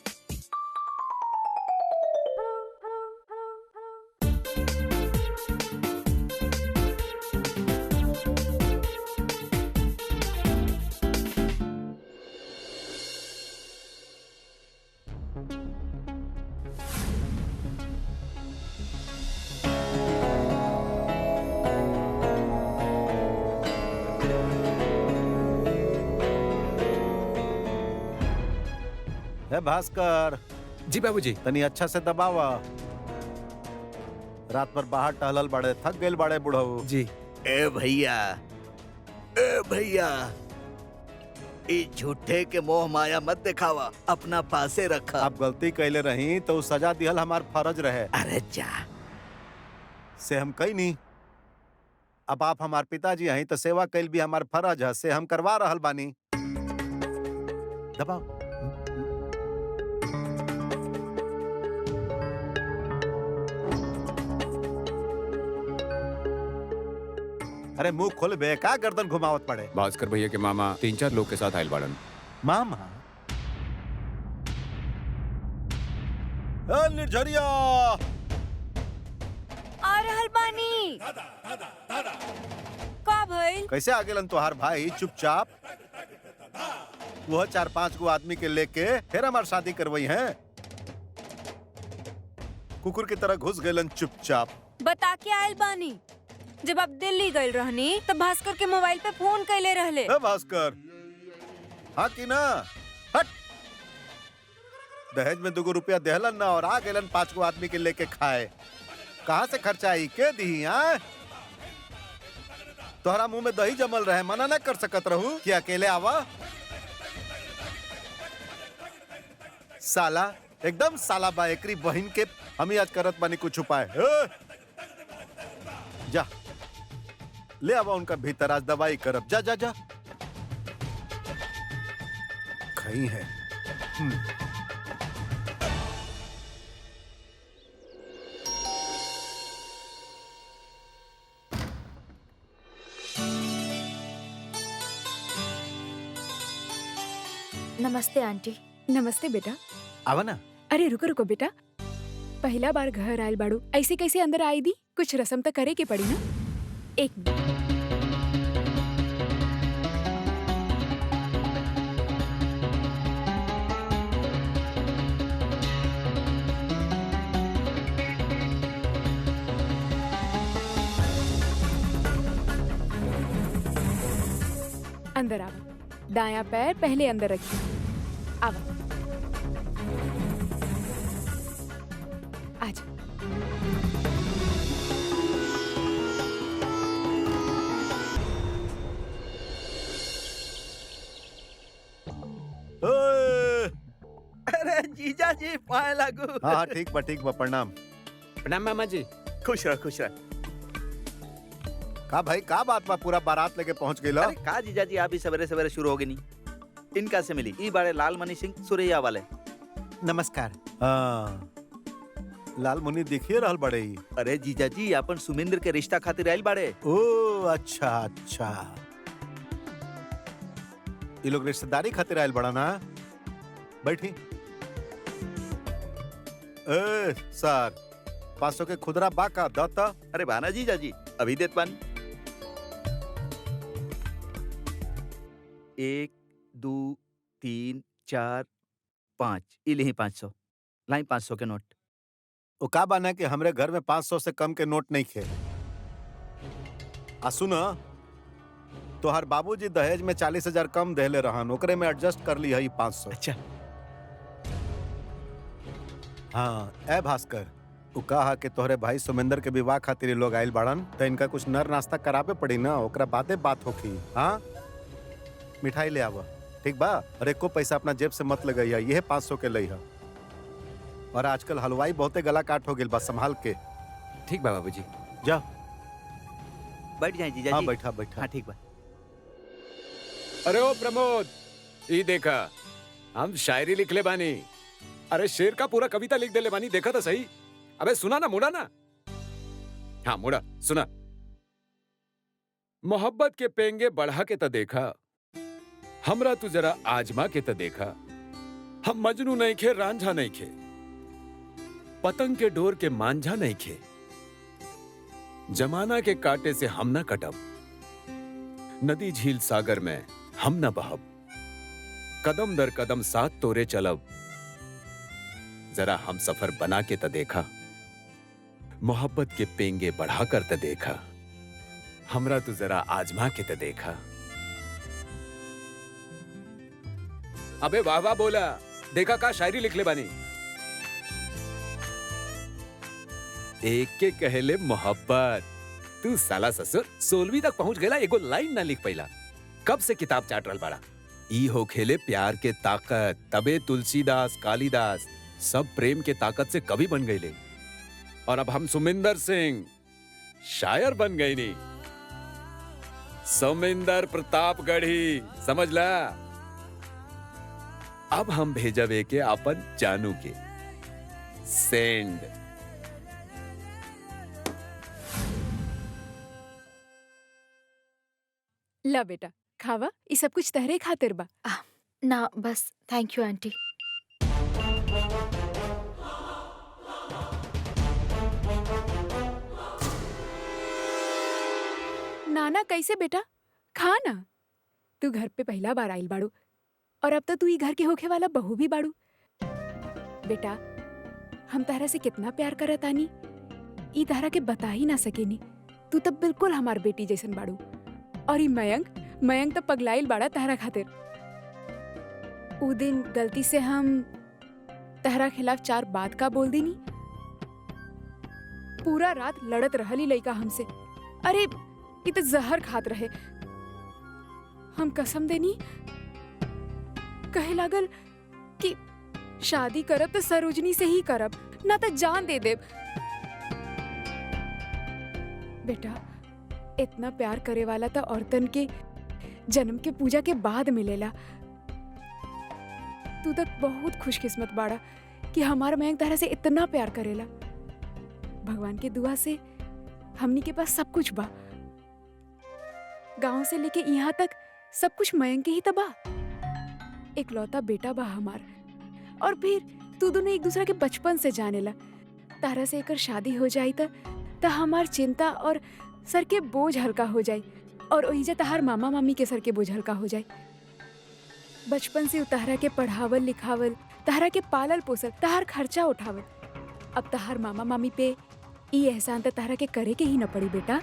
Speaker 4: है भास्कर,
Speaker 1: जी बाबूजी।
Speaker 4: तनी अच्छा से दबावा। रात भर बाहर टहलल बड़े, थक गइल बड़े बुढ़ऊ।
Speaker 1: जी
Speaker 3: ए भैया, ए भैया, ई झूठे के मोह माया मत दिखावा, अपना पासे रखा।
Speaker 4: आप गलती कैले रही तो सजा दिहल हमार फर्ज रहे,
Speaker 3: अरे जा।
Speaker 4: से हम कई नहीं। अब आप हमार पिताजी हैं तो सेवा कैल भी हमार फर्ज है, से हम करवा रहल बानी। दबाओ। अरे मुंह खोल बे, का गर्दन घुमावत पड़े।
Speaker 1: भास्कर भैया के मामा 3-4 लोग के साथ आयल बाड़न।
Speaker 4: मामा निर्झरिया
Speaker 6: आ रहल बानी। का भइल?
Speaker 4: कैसे आ गेलन तोहार भाई चुपचाप? वह 4-5 गो आदमी के लेके फिर हमार शादी करवई हैं। कुकुर की तरह घुस गेलन चुपचाप।
Speaker 6: बता के आयल बानी। जब आप दिल्ली गए रहनी तब भास्कर के मोबाइल पे फोन कैले रहले।
Speaker 4: ए भास्कर, हाँ की ना? हट। दहेज में 2 रुपया देहलन ना और आ गेलन 5 गो आदमी के लेके खाए। कहाँ से खर्चा आई के दी? हाँ, तोहरा मुंह में दही जमल रहे, मना ना कर सकत रहू कि अकेले आवा। साला एकदम साला बा एकरी बहन के। हम ही आज करत बानी कुछ उपाय। जा ले आवा उनका भीतर, आज दवाई करब। जा जा जा। खई है।
Speaker 2: नमस्ते आंटी।
Speaker 5: नमस्ते बेटा।
Speaker 4: आवा ना।
Speaker 5: अरे रुको रुको बेटा, पहला बार घर आयल बाड़ू, ऐसे कैसे अंदर आई दी? कुछ रस्म तो करे के पड़ी ना। एक मिनट। अंदर आओ। दायां पैर पहले अंदर रखिए। आओ। आजा।
Speaker 3: अरे जीजा जी पाए लागू।
Speaker 4: हाँ हाँ ठीक बा प्रणाम।
Speaker 1: प्रणाम मामा जी।
Speaker 3: खुश रह खुश रह।
Speaker 4: का भाई का बात बा, पूरा बारात लेके पहुंच गइल?
Speaker 3: अरे का जीजा जी, अभी सवेरे सवेरे शुरू हो गई नी। इनका से मिली ई बारे लाल मनी सिंह सुरैया वाले।
Speaker 4: नमस्कार। हाँ, लाल मुनि देखिए रहल बड़े ही।
Speaker 3: अरे जीजा जी अपन सुमिंद्र के रिश्ता खातिर आइल बाड़े।
Speaker 4: ओ अच्छा अच्छा, ये लोग रिश्तेदारी खातिर आयल बड़ा ना। बैठी। ए सर, 500 के खुदरा बाका दता।
Speaker 3: अरे बाना जीजा जी अभी देत बानी। 1 2 3 4 5 इले ही 500 लाई 500 के नोट।
Speaker 4: वो का बाना कि हमरे घर में 500 से कम के नोट नहीं खे। आ सुना, तोहर बाबूजी दहेज में 40,000 कम देले रहन, ओकरे में एडजस्ट कर ली है 500।
Speaker 3: अच्छा
Speaker 4: हाँ ए भास्कर, उ कहा कि तोहरे भाई सुमेंद्र के विवाह खातिर ये लोग आइल बाड़न, तो इनका कुछ नर नाश्ता करावे पड़ी ना, ओकरा बाते बात होखी। हाँ मिठाई ले आवा, ठीक बा? और एको पैसा अपना जेब से मत लगइया, यह 500 के लइहा। और आजकल हलवाई बहुते गला काट हो गेल बा, संभाल के
Speaker 7: ठीक बा बाबूजी।
Speaker 4: जा।
Speaker 3: बैठ जाए जीजा
Speaker 4: हाँ
Speaker 3: जी।
Speaker 4: बैठा बैठा।
Speaker 3: हाँ ठीक बा।
Speaker 1: अरे ओ प्रमोद, ई देखा हम शायरी लिख ले बानी। अरे शेर का पूरा कविता लिख दे ले बानी, देखा तो सही। अबे सुना ना, मुड़ा ना। हाँ मुड़ा, सुना। मोहब्बत के पेंगे बढ़ा के तो देखा, हमरा तू जरा आजमा के तो देखा। हम मजनू नहीं खे, रांझा नहीं खे, पतंग के डोर के मांझा नहीं खे। जमाना के कांटे से हम न कटब, नदी झील सागर में हम न बहब। कदम दर कदम साथ तोरे चलब, जरा हम सफर बना के त देखा। मोहब्बत के पेंगे बढ़ा कर त देखा, हमरा तू जरा आजमा के त देखा। अबे वाह वाह बोला, देखा का शायरी लिख ले बानी। एक के कहले मोहब्बत, तू साला ससुर 16वीं तक पहुंच गया, एगो लाइन ना लिख पैला। कब से किताब चाट रहा बाड़ा। ई हो खेले प्यार के ताकत, तबे तुलसीदास कालिदास सब प्रेम के ताकत से कवि बन गए। और अब हम सुमिंदर सिंह शायर बन गई नी। सुमिंदर प्रतापगढ़ी, समझ ला। अब हम भेजवे के अपन जानू के सेंड।
Speaker 5: ला बेटा खावा, ई सब कुछ तहरे खातिर बा।
Speaker 2: ना बस थैंक यू आंटी।
Speaker 5: नाना कैसे बेटा, खा ना। तू घर पे पहला बार आइल बाड़ू और अब तो तू ई घर के होखे वाला बहू भी बाड़ू। बेटा हम तारा से कितना प्यार करत आनी, ई तारा के बता ही ना सकेनी। तू तब बिल्कुल हमार बेटी जैसन बाड़ू। और ई मयंक तो पगलाइल बाड़ा तारा खातिर। ऊ दिन गलती से हम तारा खिलाफ 4 बात का बोल दीनी। पूरा रात लड़त रहली लइका हमसे। अरे ई तो जहर खात रहे। हम कसम देनी, कहे लागल कि शादी करब तो सरोजनी से ही करब, ना तो जान दे देब। बेटा इतना प्यार करे वाला तो औरतन के जन्म के पूजा के बाद मिलेला। तू तक बहुत खुशकिस्मत बाड़ा कि हमार मयंक तारा से इतना प्यार करेला। भगवान के दुआ से हमनी के पास सब कुछ बा। गांव से लेके यहाँ तक सब कुछ मयंक के ही तबा। इकलौता बेटा बा हमार। और फिर तू दोनों एक दूसरे के बचपन से जानेला। तारा से एकर शादी हो जाई त हमार चिंता और सर के बोझ हल्का हो जाई, और ओहिजा तहार मामा मामी के सर के बोझ हल्का हो जाई। बचपन से तहरा के पढ़ावल लिखावल, तहरा के पालल पोसल, तहार खर्चा उठावल। अब तहार मामा मामी पे ई एहसान त तहरा के करे के ही न पड़ी बेटा।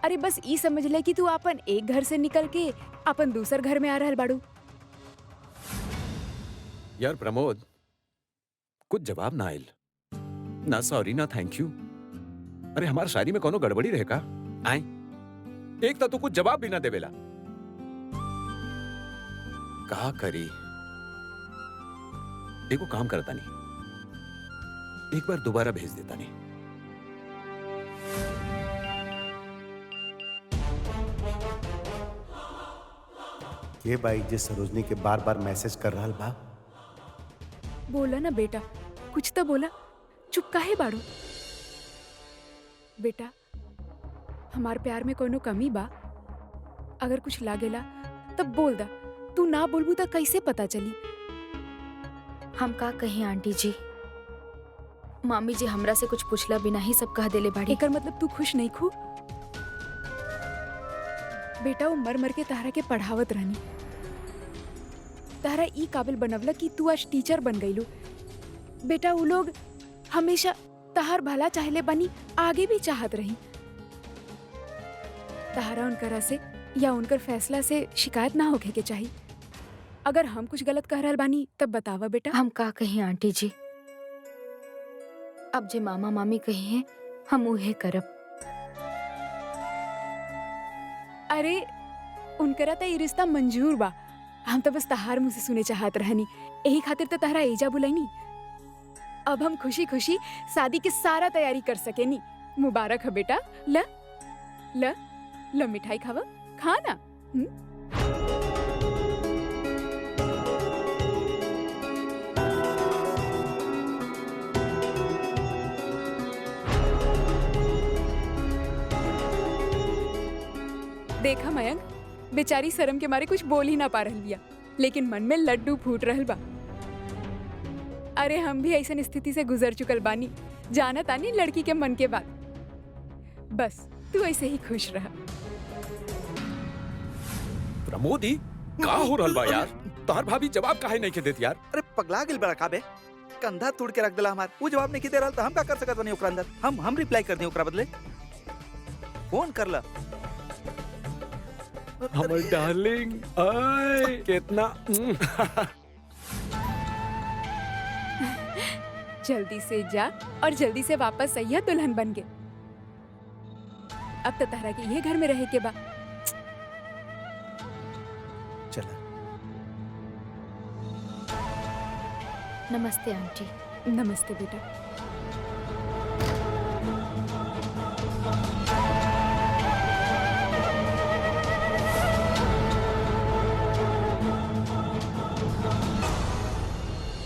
Speaker 5: अरे बस ई समझ ले कि तू अपन एक घर से निकल के अपन दूसर घर में आ रहल बाड़ू।
Speaker 1: यार प्रमोद, कुछ जवाब ना आयल, ना सॉरी ना थैंक यू। अरे हमार शादी में कोनो गड़बड़ी रहे का? आए एक तो तू कुछ जवाब भी ना देवेला। का करी? एको काम करता नहीं, एक बार दोबारा भेज देता नहीं।
Speaker 4: ये बाई जे सरोजनी के बार बार मैसेज कर रहा बा।
Speaker 5: बोला ना बेटा, कुछ तो बोला, चुप काहे बाड़ू? बेटा हमार प्यार में कोनो कमी बा? अगर कुछ लागेला तब बोल दा। तू ना बोलबू तो कैसे पता चली?
Speaker 2: हम का कहीं आंटी जी, मामी जी हमरा से कुछ पूछला बिना ही सब कह देले बाड़ी।
Speaker 5: एकर मतलब तू खुश नहीं खू? बेटा वो मर मर के तहरा के पढ़ावत रहनी, तहरा ई काबिल बनवला कि तू आज टीचर बन गईलू। बेटा वो लोग हमेशा तहार भला चाहले बनी, आगे भी चाहत रही। तहरा उनकरा से या उनकर फैसला से शिकायत ना होके के चाहिए। अगर हम कुछ गलत कह रहल बानी तब बतावा बेटा।
Speaker 2: हम का कहीं आंटी जी, अब जे मामा मामी कही हैं हम उहे करब।
Speaker 5: अरे उनकरा तो ये रिश्ता मंजूर बा। हम तो बस तहार मुंह से सुने चाहत रहनी, यही खातिर तो तहरा एजा बुलाईनी। अब हम खुशी खुशी शादी की सारा तैयारी कर सके नी। मुबारक है बेटा। ल ल ल मिठाई खावा, खाना। देखा मयंक, बेचारी शर्म के मारे कुछ बोल ही ना पा रहल बिया, लेकिन मन में लड्डू फूट रहल बा। अरे हम भी ऐसन स्थिति से गुजर चुकल बानी, जानत आनी लड़की के मन के बात। बस तू ऐसे ही खुश रह।
Speaker 1: प्रमोदी का हो रहल बा यार? तोहर भाभी जवाब काहे नहीं के देती यार?
Speaker 3: अरे पगला गेल बड़ा काबे, कंधा तोड़ के रख दिला हमार। वो जवाब नहीं दे रहल तो हम का कर सकत बनी ओकरा अंदर? हम रिप्लाई कर दी ओकरा बदले। फोन कर ला।
Speaker 1: हमर डार्लिंग, आय कितना
Speaker 5: जल्दी से जा और जल्दी से वापस आइया दुल्हन बन के। अब तो तारा के ये घर में रहे के बा।
Speaker 4: चला।
Speaker 2: नमस्ते आंटी।
Speaker 5: नमस्ते बेटा।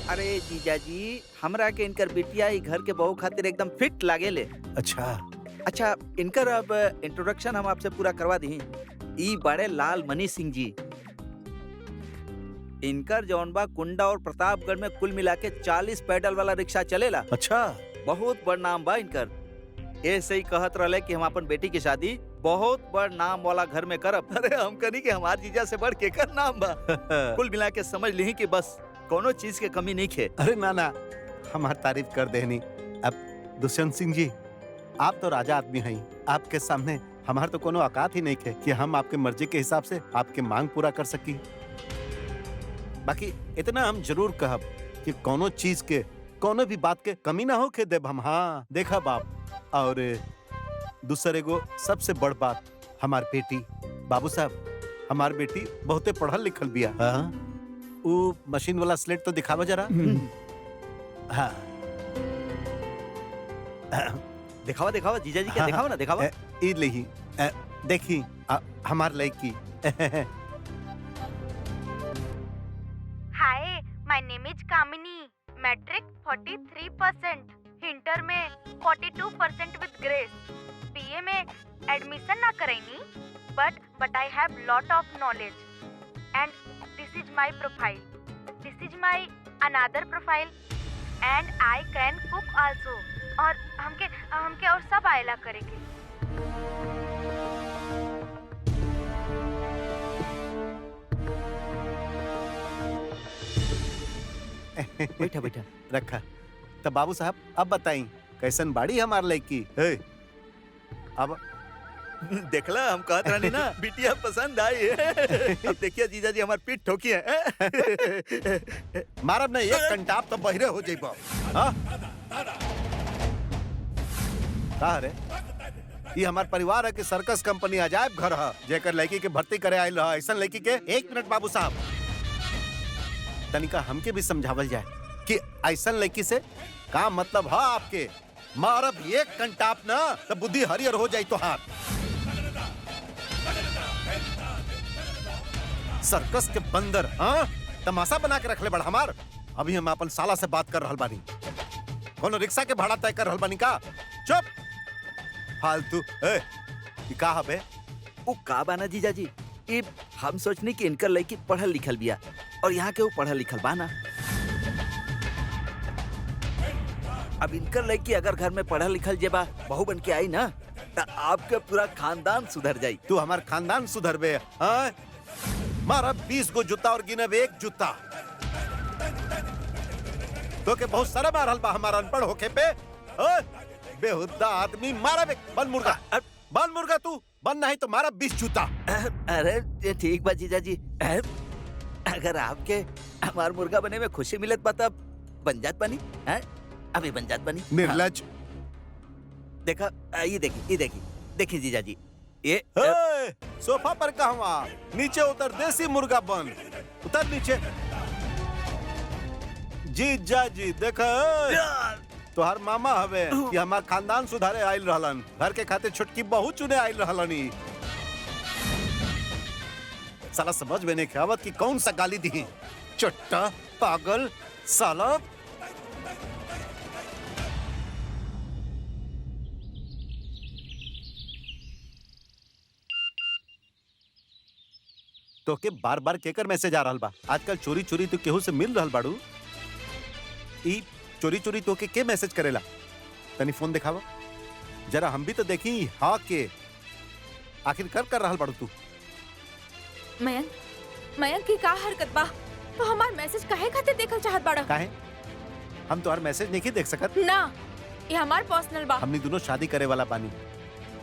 Speaker 3: अरे जीजाजी, हमरा के इनकर बिटिया ई घर के बहू खातिर एकदम फिट लागेले। अच्छा, इनकर अब इंट्रोडक्शन हम आपसे पूरा करवा दी। ई बड़े लाल मनी सिंह जी। इनकर जौन बा कुंडा और प्रतापगढ़ में कुल मिला के 40 पैडल वाला रिक्शा चलेला।
Speaker 4: अच्छा,
Speaker 3: बहुत बड़ नाम बा इनकर। ऐसे ही कहत रहले कि हम अपन बेटी की शादी बहुत बड़ नाम वाला घर में करब। अरे हम कनी कि हमार जीजा से बढ़ केकर नाम बा। कुल मिला के समझ ली कि बस कोनो चीज के कमी नहीं खे।
Speaker 4: अरे नाना, हमार तारीफ कर देनी। अब दुष्यंत सिंह जी, आप तो राजा आदमी हैं। आपके सामने हमार तो कोनो औकात ही नहीं खे कि हम आपके मर्जी के हिसाब से आपके मांग पूरा कर सकी। बाकी इतना हम जरूर कहब कि कोनो चीज के, कोनो भी बात के कमी ना हो के देब हम। हाँ देखा बाप। और दूसरे को सबसे बड़ बात, हमार बेटी, बाबू साहब हमार बेटी बहुते पढ़ल लिखल बिया। हाँ? वो मशीन वाला स्लेट तो दिखावा जरा। हाँ।
Speaker 3: दिखावा दिखावा जीजाजी के, दिखावा ना, दिखावा।
Speaker 4: ई लही, देखी हमार लड़की।
Speaker 2: Hi, my name is Kamini. Matric 43%, inter में 42% विद ग्रेस। बीए में एडमिशन ना करैनी, but I have lot of knowledge and this is my profile. This is my another profile and I can cook also. और हमके और सब आयला करेके।
Speaker 3: बैठा बैठा
Speaker 4: रखा। तो बाबू साहब अब बताई कैसन बाड़ी हमार लड़की? अब
Speaker 3: देखला, हम कहत रहनी ना बिटिया पसंद आई है। अब देखिए जीजाजी हमार पीठ ठोकी है।
Speaker 4: मारब नहीं एक कंटाप तो बहिरे हो जाइबा। हाँ? का रे? ये हमार परिवार है कि सर्कस कंपनी अजायब घर है जेकर लड़की के भर्ती करे आइल है। ऐसा लड़की के एक मिनट बाबू साहब, तनिका हमके भी समझावल जाए कि ऐसा लड़की से का मतलब है आपके। मारब एक कंटाप ना तो बुद्धि हरियर हो जाई तो हाथ। सर्कस के बंदर, हाँ? तमाशा बना के रखले बड़ हमार। अभी हम अपन साला से बात कर रहल बानी, कोनो रिक्शा के भाड़ा तय कर रहल बानी का? चुप फालतू। ये का हबे?
Speaker 3: वो का बाना जीजाजी, ये हम सोचनी कि इनकर लड़की पढ़ल लिखल बिया और यहाँ के वो पढ़ल लिखल बाना। अब इनकर लड़की अगर घर में पढ़ल लिखल जेबा बहू बन के आई ना, तो आपके पूरा खानदान सुधर जाई।
Speaker 4: तू हमार खानदान सुधर बे? हाँ? मारा 20 गो जूता और गिनब एक जूता। तो के बहुत सारा मारल बा हमारा अनपढ़ होके पे। बेहुदा आदमी, मारा बे। बन मुर्गा, बन मुर्गा तू। बन नहीं तो मारा 20 जूता।
Speaker 3: अरे ये ठीक बा जीजाजी। अगर आपके हमार मुर्गा बने में खुशी मिलत बा तब बन जात बनी। अभी बन जात बनी।
Speaker 4: निर्लज।
Speaker 3: देखा, ये देखी जीजाजी, ये
Speaker 4: सोफा पर कहवा? नीचे उतर, देसी मुर्गा बन। उतर नीचे। जीजा जी देखा तोहार मामा हवे कि हमार खानदान सुधारे आइल रहलन, घर के खातिर छुटकी बहू चुने आइल रहलनी। साला समझ में नहीं आवत कि कौन सा गाली दी। चट्टा पागल साला। तो के बार बार केकर मैसेज आ रहल बा? आजकल चोरी चोरी तो केहू से मिल रहल बाड़ू। ई चोरी चोरी तो के मैसेज करेला? तनी फोन दिखावा जरा, हम भी तो देखी। हाँ के आखिर कर रहल बाड़ू तू?
Speaker 2: मयंक की का हरकत बा? तो हमार मैसेज काहे खातिर देखल चाहत बाड़ा?
Speaker 4: काहे? हम तोहार मैसेज नहीं देख सकत?
Speaker 2: ना, ये हमार पर्सनल बा।
Speaker 4: हमनी दोनों शादी करे वाला बानी,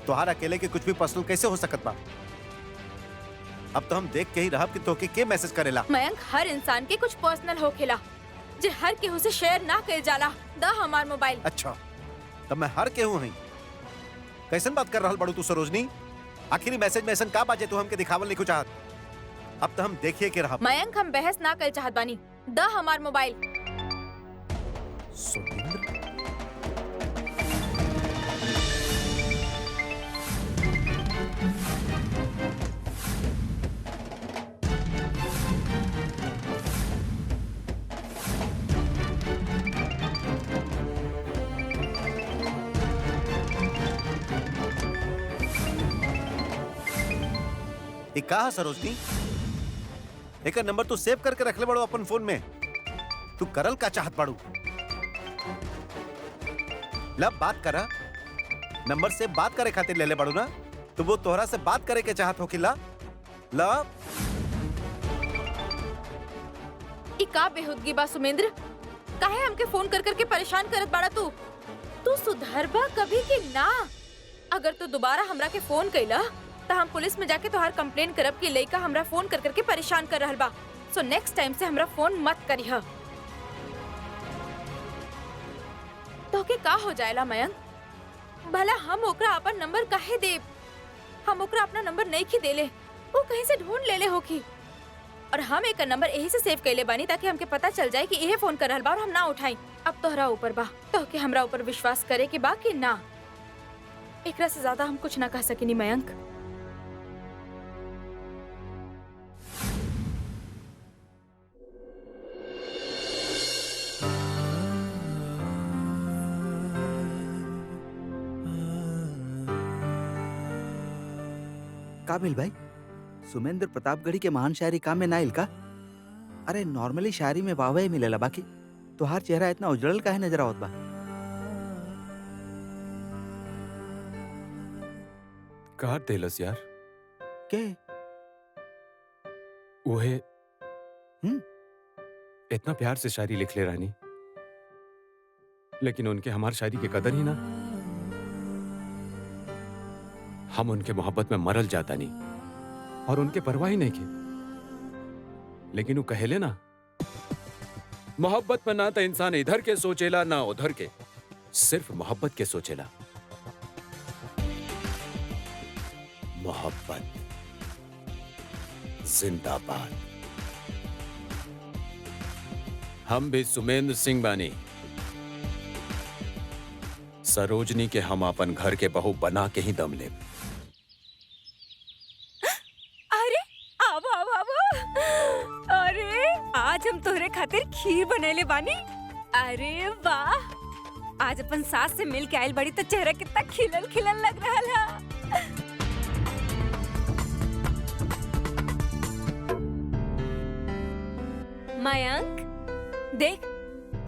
Speaker 4: तोहार अकेले के कुछ भी पर्सनल कैसे हो सकत बा? अब तो हम देख के ही रहब कि तोके के मैसेज करेला।
Speaker 2: मयंक, हर इंसान के कुछ पर्सनल होखेला जे हर केहू से शेयर ना कइल जाला। द हमार मोबाइल।
Speaker 4: अच्छा, तब मैं हर केहू हई? कैसन बात कर रहल बाड़ू तू सरोजनी? आखिरी मैसेज में ऐसन का बाजे तू हमके दिखावल नहीं चाहत? अब तो हम देखिए के रहब।
Speaker 2: मयंक, हम बहस ना कइल चाहत बानी। द हमार मोबाइल।
Speaker 4: सुमेंद्र, का सरोजनी? एक नंबर तू सेव करके रख ले बड़ो अपन फोन में। तू करल का चाहत बाड़ू? लब बात करा, नंबर से बात करे खातिर ले ले बाड़ू ना? तो वो तोहरा से बात करे के चाहत हो कि ला
Speaker 2: ई का बेहुदगी बा सुमेंद्र? काहे हमके फोन कर करके परेशान करत बाड़ा तू? तू सुधरबा कभी कि ना? अगर तू दोबारा हमरा के फोन कइला तो हम पुलिस में जाके तोहार कंप्लेन करब कि लइका हमरा फोन कर करके परेशान कर रहल बा। सो नेक्स्ट टाइम से हमरा फोन मत करिह। तो के का हो जाएला मयंक? भला हम ओकरा अपन नंबर काहे देब? हम ओकरा अपना नंबर नहीं खी देले, वो कहीं से ढूंढ लेले होखी। और हम एक नंबर यही से सेव कइले बानी ताकि हमके पता चल जाए कि यही फोन कर रहल बा और हम ना उठाई। अब तोहरा ऊपर बा तो के हमरा ऊपर विश्वास करे के बा कि ना? एकरा से ज्यादा हम कुछ ना कह सकिनी मयंक।
Speaker 3: का भेल भाई? सुमेंद्र प्रतापगढ़ी के महान शायरी काम में ना आइल का? अरे नॉर्मली शायरी में वाह मिलेला, बाकी तोहार चेहरा इतना उजड़ल काहे नजर आवत बा?
Speaker 1: काट देलस यार।
Speaker 3: के?
Speaker 1: उहे इतना प्यार से शायरी लिख ले रानी, लेकिन उनके हमार शायरी के कदर ही ना। हम उनके मोहब्बत में मरल जाता नहीं और उनके परवाह ही नहीं की। लेकिन वो कहेले ना, मोहब्बत में ना तो इंसान इधर के सोचेला ना उधर के, सिर्फ मोहब्बत के सोचेला। मोहब्बत जिंदाबाद। हम भी सुमेंद्र सिंह बानी। सरोजनी के हम अपन घर के बहू बना के ही दम लेब।
Speaker 6: आज हम तोहरे खातिर खीर बनैले बानी। अरे वाह, आज अपन सास से मिल के आइल बड़ी तो चेहरा कितना खिलल खिलल लग रहा है। मयंक देख,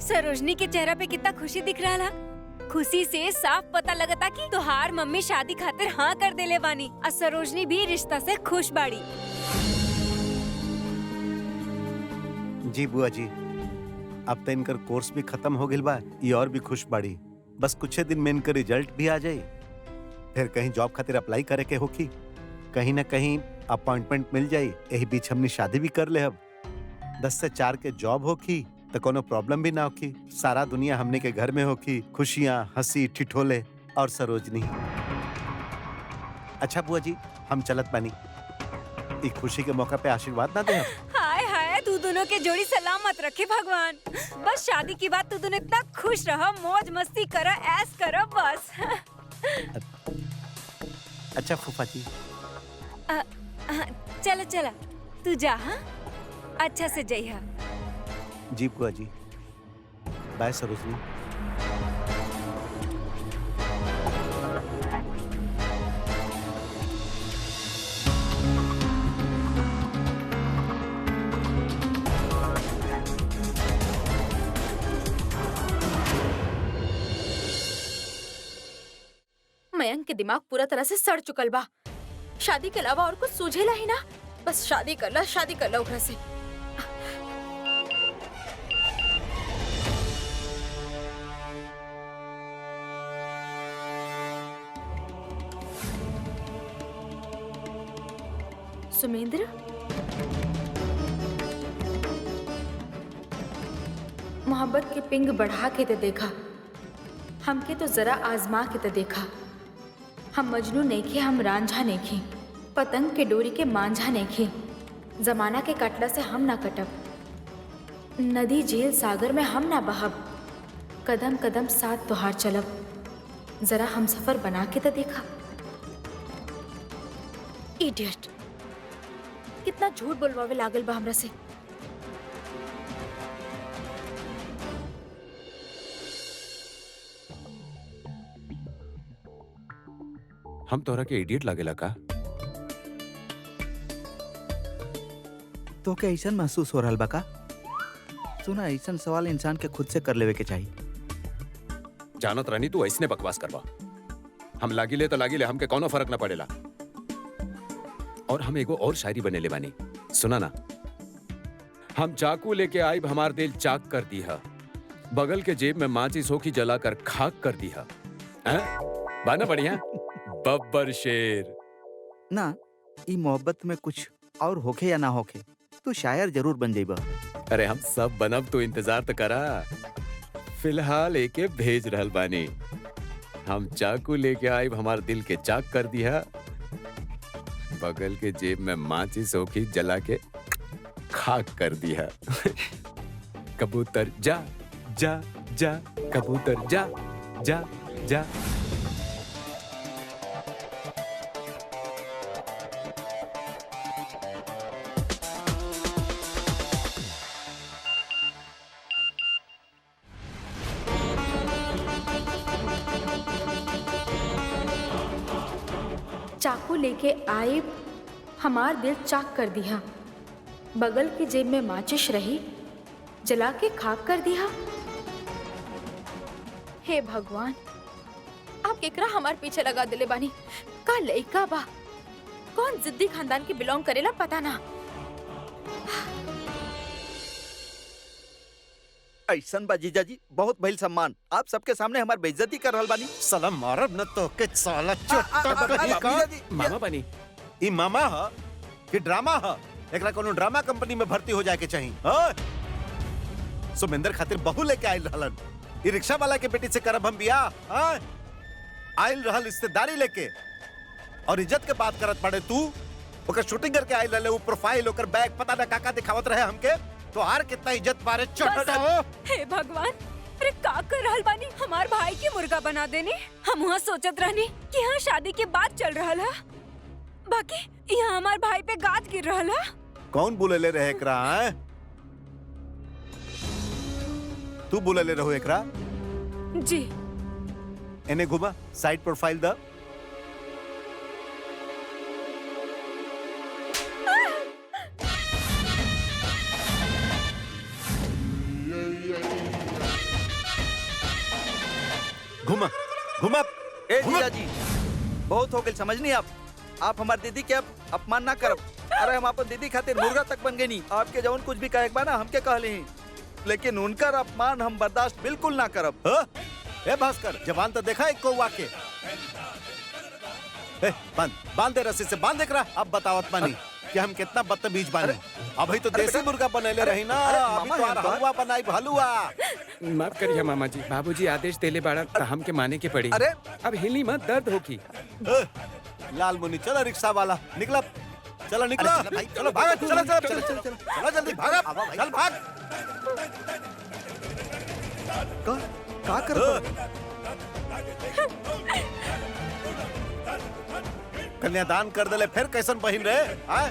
Speaker 6: सरोजनी के चेहरा पे कितना खुशी दिख रहा है। खुशी से साफ पता लगता कि तोहार मम्मी शादी खातिर हाँ कर देले बानी और सरोजनी भी रिश्ता से खुश बाड़ी।
Speaker 4: जी बुआ जी, अब तो इनकर कोर्स भी खत्म हो गइल बा, ये और भी खुश बाड़ी। बस कुछ दिन में इनकर रिजल्ट भी आ जाए, फिर कहीं जॉब खातिर अप्लाई करे के होखी, कहीं ना कहीं अपॉइंटमेंट मिल जाई। यही बीच हमने शादी भी कर ले। अब 10 से 4 के जॉब होखी तो कोनो प्रॉब्लम भी ना होखी। सारा दुनिया हमने के घर में होखी, खुशियाँ, हंसी ठिठोले और सरोजनी। अच्छा बुआ जी, हम चलत बानी। एक खुशी के मौका पे आशीर्वाद ना दे।
Speaker 6: हाय हाय, तू दोनों के जोड़ी सलामत रखे भगवान। बस शादी की बात तू दोनों इतना खुश रहो, मौज मस्ती करो, ऐस करो बस।
Speaker 4: अच्छा फूफा जी।
Speaker 6: चला चला तू जा। हाँ अच्छा से जइहा।
Speaker 4: जी बुआ जी। बाय सरोजनी।
Speaker 2: मयंक के दिमाग पूरा तरह से सड़ चुकल बा। शादी के अलावा और कुछ सूझेला ही ना। बस शादी कर ला ओकरा से। सुमेंद्र, मोहब्बत के पिंग बढ़ा के तो देखा, हमके तो जरा आजमा के तो देखा। हम मजनू नइखे, हम रांझा नइखे, पतंग के डोरी के मांझा नइखे। जमाना के कटला से हम ना कटब, नदी झील सागर में हम ना बहब। कदम कदम साथ तोहार चलब, जरा हम सफर बना के तो देखा। इडियट, कितना झूठ बोलवावे लागल बा हमरा से।
Speaker 1: हम तोहरा के इडियट लागेला का?
Speaker 3: तो क्या ऐसा महसूस हो रहा बा का? सुना, ऐसा सवाल इंसान के खुद से कर लेवे के चाहिए।
Speaker 1: जानत रानी तू ऐसने बकवास करवा। हम लागिले तो लागिले, हमके कौनो फर्क ना पड़ेला। और हम एगो और शायरी बनेले बानी, सुना ना। हम चाकू लेके आइब, हमार दिल चाक कर दी है, बगल के जेब में माचिस होकी जला कर खाक कर दी है। बाना बढ़िया बब्बर शेर
Speaker 3: ना, ई मोहब्बत में कुछ और होखे या ना होखे, तो शायर जरूर बन जाइबा।
Speaker 1: अरे हम सब बनब, तो इंतजार तो करा। फिलहाल एके भेज रहल बानी। हम चाकू लेके आइब, हमार दिल के चाक कर दिया, बगल के जेब में माचिस होकी जला के खाक कर दिया। कबूतर जा जा जा, कबूतर जा जा जा।
Speaker 2: चाकू लेके आए, हमार दिल चाक कर दिया, बगल की जेब में माचिस रही, जला के खाक कर दिया। हे भगवान, आप केकरा हमार पीछे लगा दिले बानी? का लइका बा, कौन जिद्दी खानदान के बिलोंग करेला पता ना।
Speaker 3: ऐसन बा जीजा जी, बहुत भइल सम्मान। आप सबके सामने हमार बेइज्जती कर रहल बानी।
Speaker 4: साला मारब न तो के साला चोट्टा कहीं का।
Speaker 3: जीजा जी,
Speaker 1: मामा बनी।
Speaker 4: ई मामा ह कि ड्रामा ह? एकरा कोनो ड्रामा कंपनी में भर्ती हो जाए के चाहिए। हाँ? सुमेंद्र खातिर बहू लेके आयल रहलन। ई रिक्शा वाला के बेटी से करब हम बियाह? हाँ? आयल रहल रिश्तेदारी लेके और इज्जत के बात करत पड़े तू। ओकर शूटिंग करके आयल रहले, वो प्रोफाइल, ओकर बैग, पता ना काका दिखावत रहे हमके। तो आर कितना इज्जत बारे चोटा।
Speaker 6: हे भगवान, अरे का कर रहल बानी? हमार भाई के मुर्गा बना देने। हम वहाँ सोचत रहनी कि यहाँ शादी के बाद चल रहल है, बाकी यहाँ हमार भाई पे गाज गिर रहल है।
Speaker 4: कौन बुलेले रहे एकरा? हैं? तू बुलेले रहो एकरा?
Speaker 5: जी।
Speaker 4: एने घुमा, साइड प्रोफाइल द। घुमा घुमा।
Speaker 3: ए जीजा जी, बहुत हो गई, समझ नहीं आप हमार दीदी के अब अपमान ना करब। अरे हम अपन दीदी खातिर मुर्गा तक बन गई। नहीं, आपके जवन कुछ भी कहे बा ना हमके कहली ही, लेकिन उनकर अपमान हम बर्दाश्त बिल्कुल ना करब।
Speaker 4: हाँ? ए भास्कर, जवान तो देखा एक कौवा के। बांध दे रस्सी से, बांध एकरा। अब बतावत पानी कि हम कितना बदतमीज बानी। अभी तो देसी मुर्गा बनैले रही ना, अभी तो हलवा बनाई हलवा।
Speaker 1: माफ करिए मामा जी, बाबूजी आदेश देले बाड़ा त हमके माने के पड़ी।
Speaker 3: अरे!
Speaker 1: अब हिली मत, दर्द होगी।
Speaker 4: लाल मुनि चला, रिक्शा वाला निकला। चलो निकलो
Speaker 3: अरे चलो भाई,
Speaker 4: चलो भागा
Speaker 3: चलो,
Speaker 4: चलो चलो
Speaker 3: चलो,
Speaker 4: चलो
Speaker 3: चलो,
Speaker 4: चलो जल्दी भागा
Speaker 3: आवा भाई।
Speaker 4: चल भाग
Speaker 3: का कर
Speaker 4: कन्यादान कर देले फिर कैसन बहिन रे हाँ?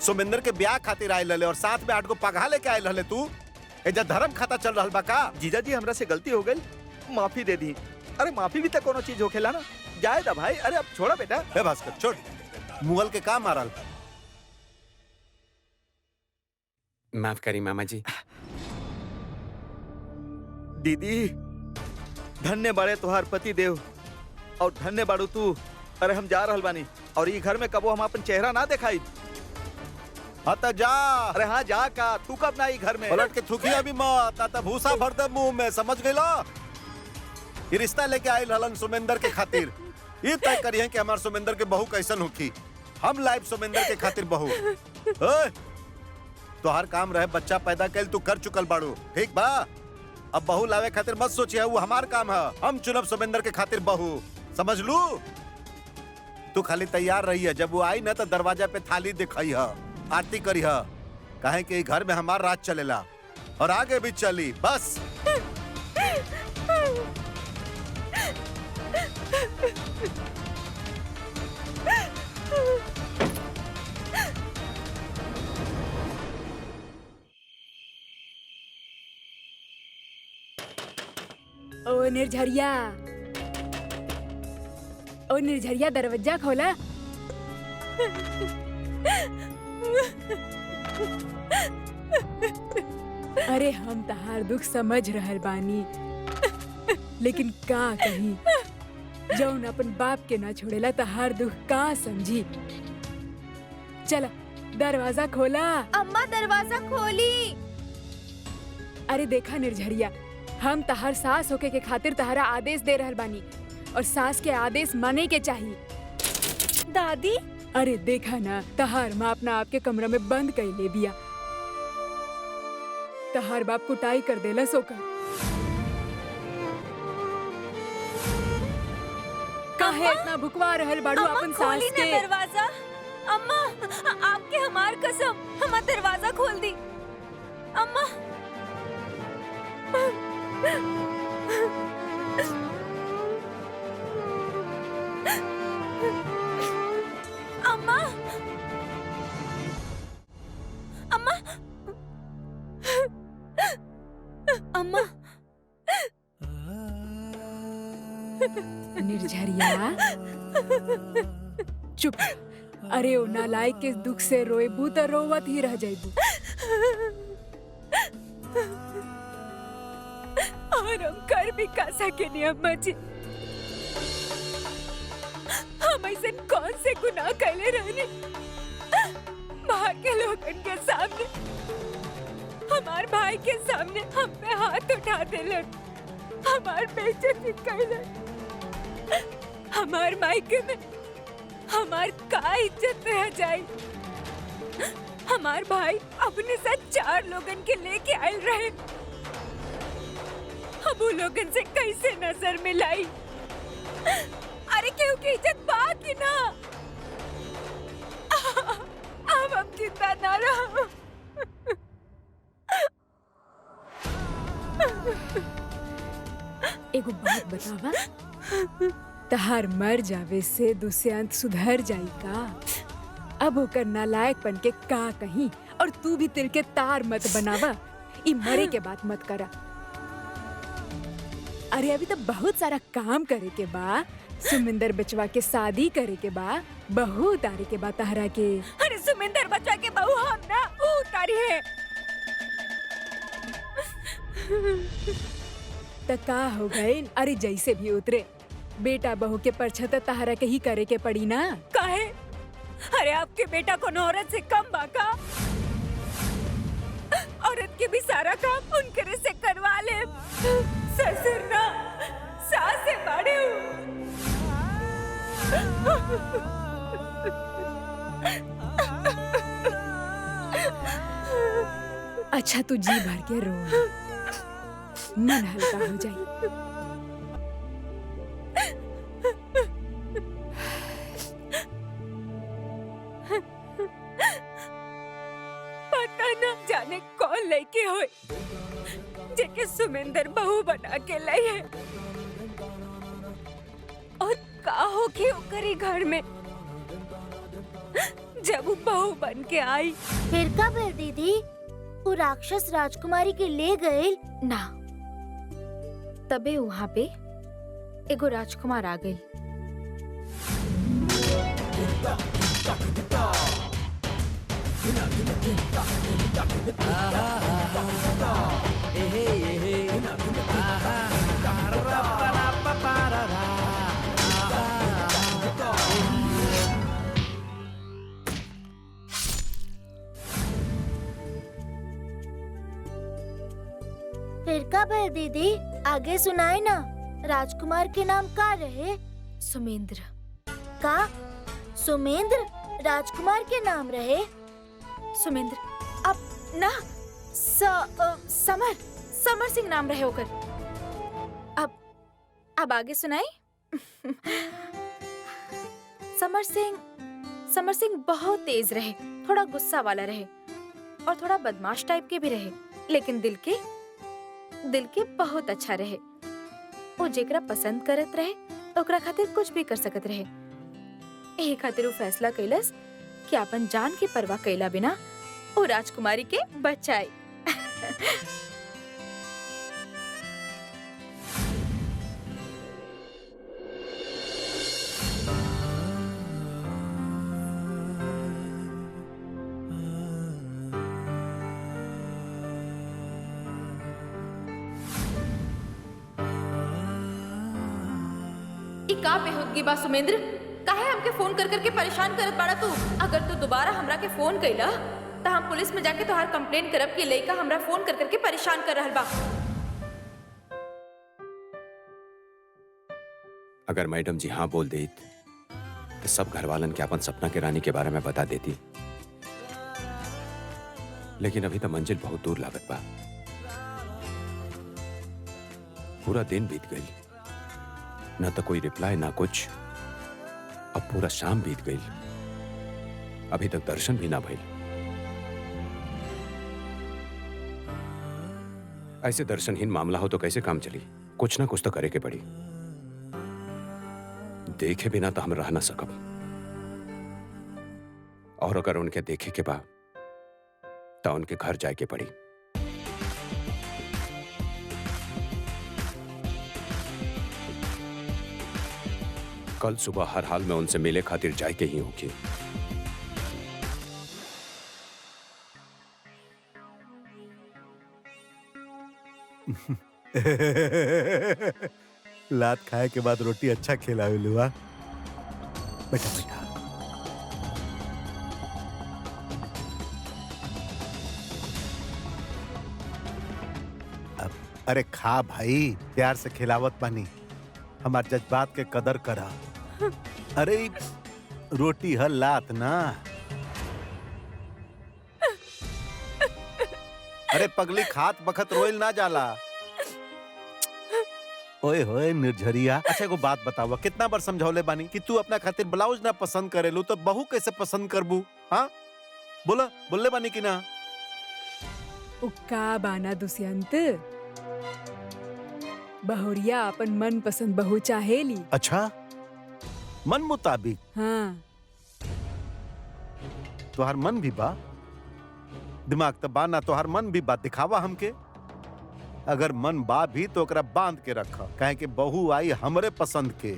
Speaker 4: सुमिंदर के ब्याह खातिर आए लले और साथ में 8 गो पगहा लेके आए लले तू एजा धर्म खाता चल रहल बा का
Speaker 3: जीजा जी हमरा से गलती हो गई, माफी दे दी। अरे माफी भी तो कोनो चीज होखेला ना, जाए दा भाई। अरे अब छोड़ा बेटा।
Speaker 4: हे भास्कर छोड़ मुगल के काम मारल
Speaker 7: माफ करी मामा जी।
Speaker 3: दीदी धन्य बाड़े तोहार पति देव और धन्य बाड़ू तू। अरे हम जा रहल बानी और ई घर में कबो हम अपन चेहरा ना दिखाई।
Speaker 4: हाँ तो जा
Speaker 3: अरे हाँ जा का तू कब ना ई घर में।
Speaker 4: पलट के थूकिया भी मत ना तो भूसा भर दे मुंह में समझ गइलो। ये रिश्ता लेके आइल हलन सुमिंदर के खातिर ये तय करिए कि हमार सुमिंदर के बहू कैसन होखी। हम लाइव सुमिंदर के खातिर बहू ओए तो हर काम रहे बच्चा पैदा कैल तू कर चुकल बाड़ू ठीक बा। अब बहू लावे खातिर मत सोचिए वो हमार काम है। हम चुनब सुमिंदर के खातिर बहू समझ लू। तू खाली तैयार रही है जब वो आई ना तो दरवाजा पे थाली दिखाई है आरती करी है काहे कि घर में हमार राज चलेला और आगे भी चली बस।
Speaker 5: ओ निर्झरिया ओ निर्झरिया दरवाजा खोला। अरे हम तहार दुख समझ रहल बानी लेकिन का कही जौन अपन बाप के ना छोड़ेला तहार दुख का समझी। चला दरवाजा खोला।
Speaker 2: अम्मा दरवाजा खोली।
Speaker 5: अरे देखा निर्झरिया हम तहार सास होके के खातिर तहारा आदेश दे रहल बानी और सास के आदेश माने के चाहिए।
Speaker 6: दादी
Speaker 5: अरे देखा ना तहार माँ अपना आपके कमरा में बंद कर ले बिया। तहार बाप कुटाई कर देला सोकर। काहे इतना भुकवा रहल बाड़ू
Speaker 6: अम्मा
Speaker 5: अपन सास
Speaker 6: खोली ना
Speaker 5: के।
Speaker 6: दरवाजा। अम्मा आपके हमार कसम हमार दरवाजा खोल दी। अम्मा अम्मा अम्मा अम्मा
Speaker 5: निर्झरिया चुप। अरे ओ नालायक के दुख से रोएबू तो रोवत ही रह जाइबू। और हम कर भी का सके नहीं अम्मा जी। हम ऐसे कौन से गुनाह कैले रहने बाहर के लोगन के सामने हमार भाई के सामने हम पे हाथ उठा देलन हमार बेइज्जती कैलन। हमार मायके में हमार का इज्जत रह जाई। हमार भाई अपने साथ 4 लोगन के लेके आयल रहे। अब वो लोगन से कैसे नजर मिलाई। अरे क्यों की इज्जत बाकी ना। अब हम जिंदा ना रहो। एगो बात बतावा तहार मर जावे से दुष्यंत सुधर जाई का। अब ओकर नालायकपन के का कहीं और तू भी तिल के तार मत बनावा। ई मरे के बात मत करा। अरे अभी तो बहुत सारा काम करे के बा। सुमिंदर बचवा के शादी करे के बा। बहू उतारे के बा तहरा के।
Speaker 6: अरे सुमिंदर बच्चा के बहू हम ना वो उतारी है।
Speaker 5: त का हो गए। अरे जैसे भी उतरे बेटा बहू के परछा त तहरा के ही करे के पड़ी ना।
Speaker 6: काहे? अरे आपके बेटा को औरत से कम बाका। औरत के भी सारा काम उनके से करवा ले। ससुर ना सास से बड़े
Speaker 5: अच्छा तू जी भर के रो मन हल्का हो जाए।
Speaker 6: जाने कौन लड़की होए जेके सुमेंदर बहू बना के लाई है। और का हो कि ओकरी घर में जब वो बहू बन के आई।
Speaker 8: फिर का भेल दीदी? वो राक्षस राजकुमारी के ले गए?
Speaker 2: ना, तबे वहाँ पे एगो राजकुमार आ गई।
Speaker 8: फिर का भेल दीदी? आगे सुनाए ना। राजकुमार के नाम का रहे?
Speaker 2: सुमेंद्र।
Speaker 8: का? सुमेंद्र राजकुमार के नाम रहे?
Speaker 2: सुमेंद्र अब ना समर समर सिंह नाम रहे होकर। अब आगे सुनाई। समर सिंह बहुत तेज रहे, थोड़ा गुस्सा वाला रहे और थोड़ा बदमाश टाइप के भी रहे, लेकिन दिल के बहुत अच्छा रहे। वो जेकरा पसंद करत रहे ओकरा खातिर कुछ भी कर सकत रहे। यही खातिर वो फैसला कैलस कि अपन जान की परवाह कैला बिना वो राजकुमारी के बचाई। का बेहुदगी बा सुमेंद्र? काहे हमके फोन कर करके परेशान करत बाड़ा तू? अगर तू दोबारा हमरा के फोन कैला तो हम पुलिस में जाके तोहार कंप्लेंट करब कि लइका हमरा फोन कर करके परेशान कर रहल बा।
Speaker 7: अगर मैडम जी हाँ बोल देत तो सब घर वालन के अपन सपना के रानी के बारे में बता देती, लेकिन अभी तो मंजिल बहुत दूर लागत बा। पूरा दिन बीत गई, न तो कोई रिप्लाई ना कुछ। अब पूरा शाम बीत गई, अभी तक दर्शन भी ना भइल। ऐसे दर्शनहीन मामला हो तो कैसे काम चली? कुछ ना कुछ तो करे के पड़ी। देखे बिना तो हम रह ना सकब, और अगर उनके देखे के बाद तो उनके घर जाए के पड़ी। कल सुबह हर हाल में उनसे मिले खातिर जाए के ही होगी।
Speaker 4: लात खाए के बाद रोटी अच्छा खिलावे लुआ। बैठा बैठा। अरे खा भाई, प्यार से खिलावत पानी। हमार जज्बात के कदर करा। अरे रोटी है लात ना। अरे पगली खात बखत रोइल ना जाला। ओए होए निर्झरिया। अच्छा एगो बात बतावा, कितना बार समझौले बानी कि तू अपना खातिर ब्लाउज ना पसंद करेलू तो बहू कैसे पसंद करबू? हाँ बोला, बोलले बानी कि ना?
Speaker 5: उक्का बाना दुष्यंत, बहुरिया अपन मन पसंद बहू चाहेली।
Speaker 4: अच्छा मन मुताबिक?
Speaker 5: हाँ।
Speaker 4: तोहार मन भी बा, दिमाग तो बा ना, तोहार मन भी बा। दिखावा हमके। अगर मन बा भी तो ओकरा बांध के रखा, काहे कि बहू आई हमरे पसंद के।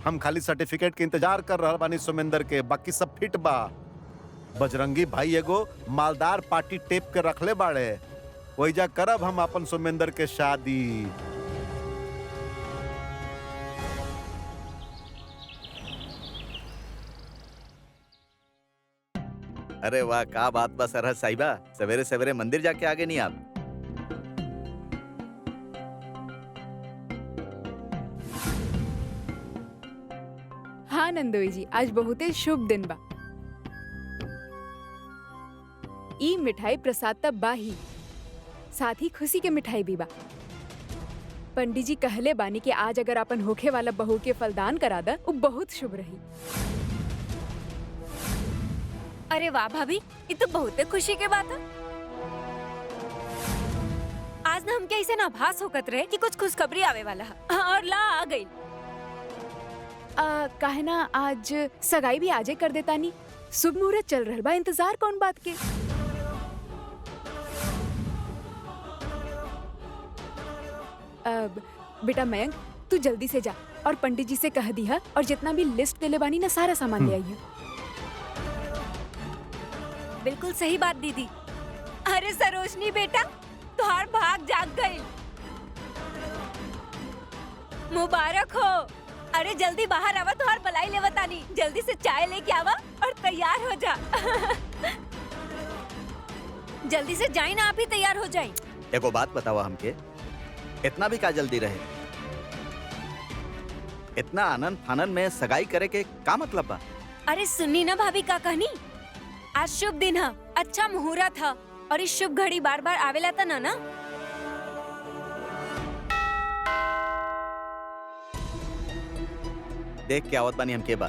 Speaker 4: हम खाली सर्टिफिकेट के इंतजार कर रहल बानी सुमेंदर के, बाकी सब फिट बा। बजरंगी भाई एगो मालदार पार्टी टेप के रखले बाड़े, वहीजा करब हम अपन सुमेंदर के शादी।
Speaker 3: अरे वाह, क्या बात बा सरहद साहिबा, सवेरे सवेरे मंदिर जाके आगे नहीं आप?
Speaker 5: हाँ नंदोई जी, आज बहुते शुभ दिन बा। ई मिठाई प्रसाद तब बा ही, साथ ही खुशी के मिठाई भी बा। पंडित जी कहले बानी कि आज अगर अपन होखे वाला बहू के फलदान करा दा, वो बहुत शुभ रही।
Speaker 6: अरे वाह भाभी, ये तो बहुत खुशी के बात है। आज ना हमके ऐसे आभास होकत रहे कि कुछ खुशखबरी आवे वाला है और ला आ गई।
Speaker 5: काहे ना आज सगाई भी आजे कर देता नी। शुभ मुहूर्त चल रहल बा, इंतजार कौन बात के। अब बेटा मयंक, तू जल्दी से जा और पंडित जी से कह दिया और जितना भी लिस्ट देले बानी ना सारा सामान ले आइए।
Speaker 6: बिल्कुल सही बात दीदी। अरे सरोजनी बेटा, तुहार भाग जाग गई। मुबारक हो। अरे जल्दी बाहर आवा, तुहार बलाई लेवतानी। जल्दी से चाय लेके आवा और तैयार हो जा। जल्दी से जाई ना, आप ही तैयार हो जाई।
Speaker 3: एगो बात बतावा हमके, इतना भी का जल्दी रहे? इतना आनंद फानन में सगाई करे के का मतलब बा?
Speaker 6: अरे सुननी ना भाभी का कहनी, आज शुभ दिन है, अच्छा मुहूर्त है और इस शुभ घड़ी बार बार आवेला त ना।
Speaker 3: देख के आवत बानी हमके बा।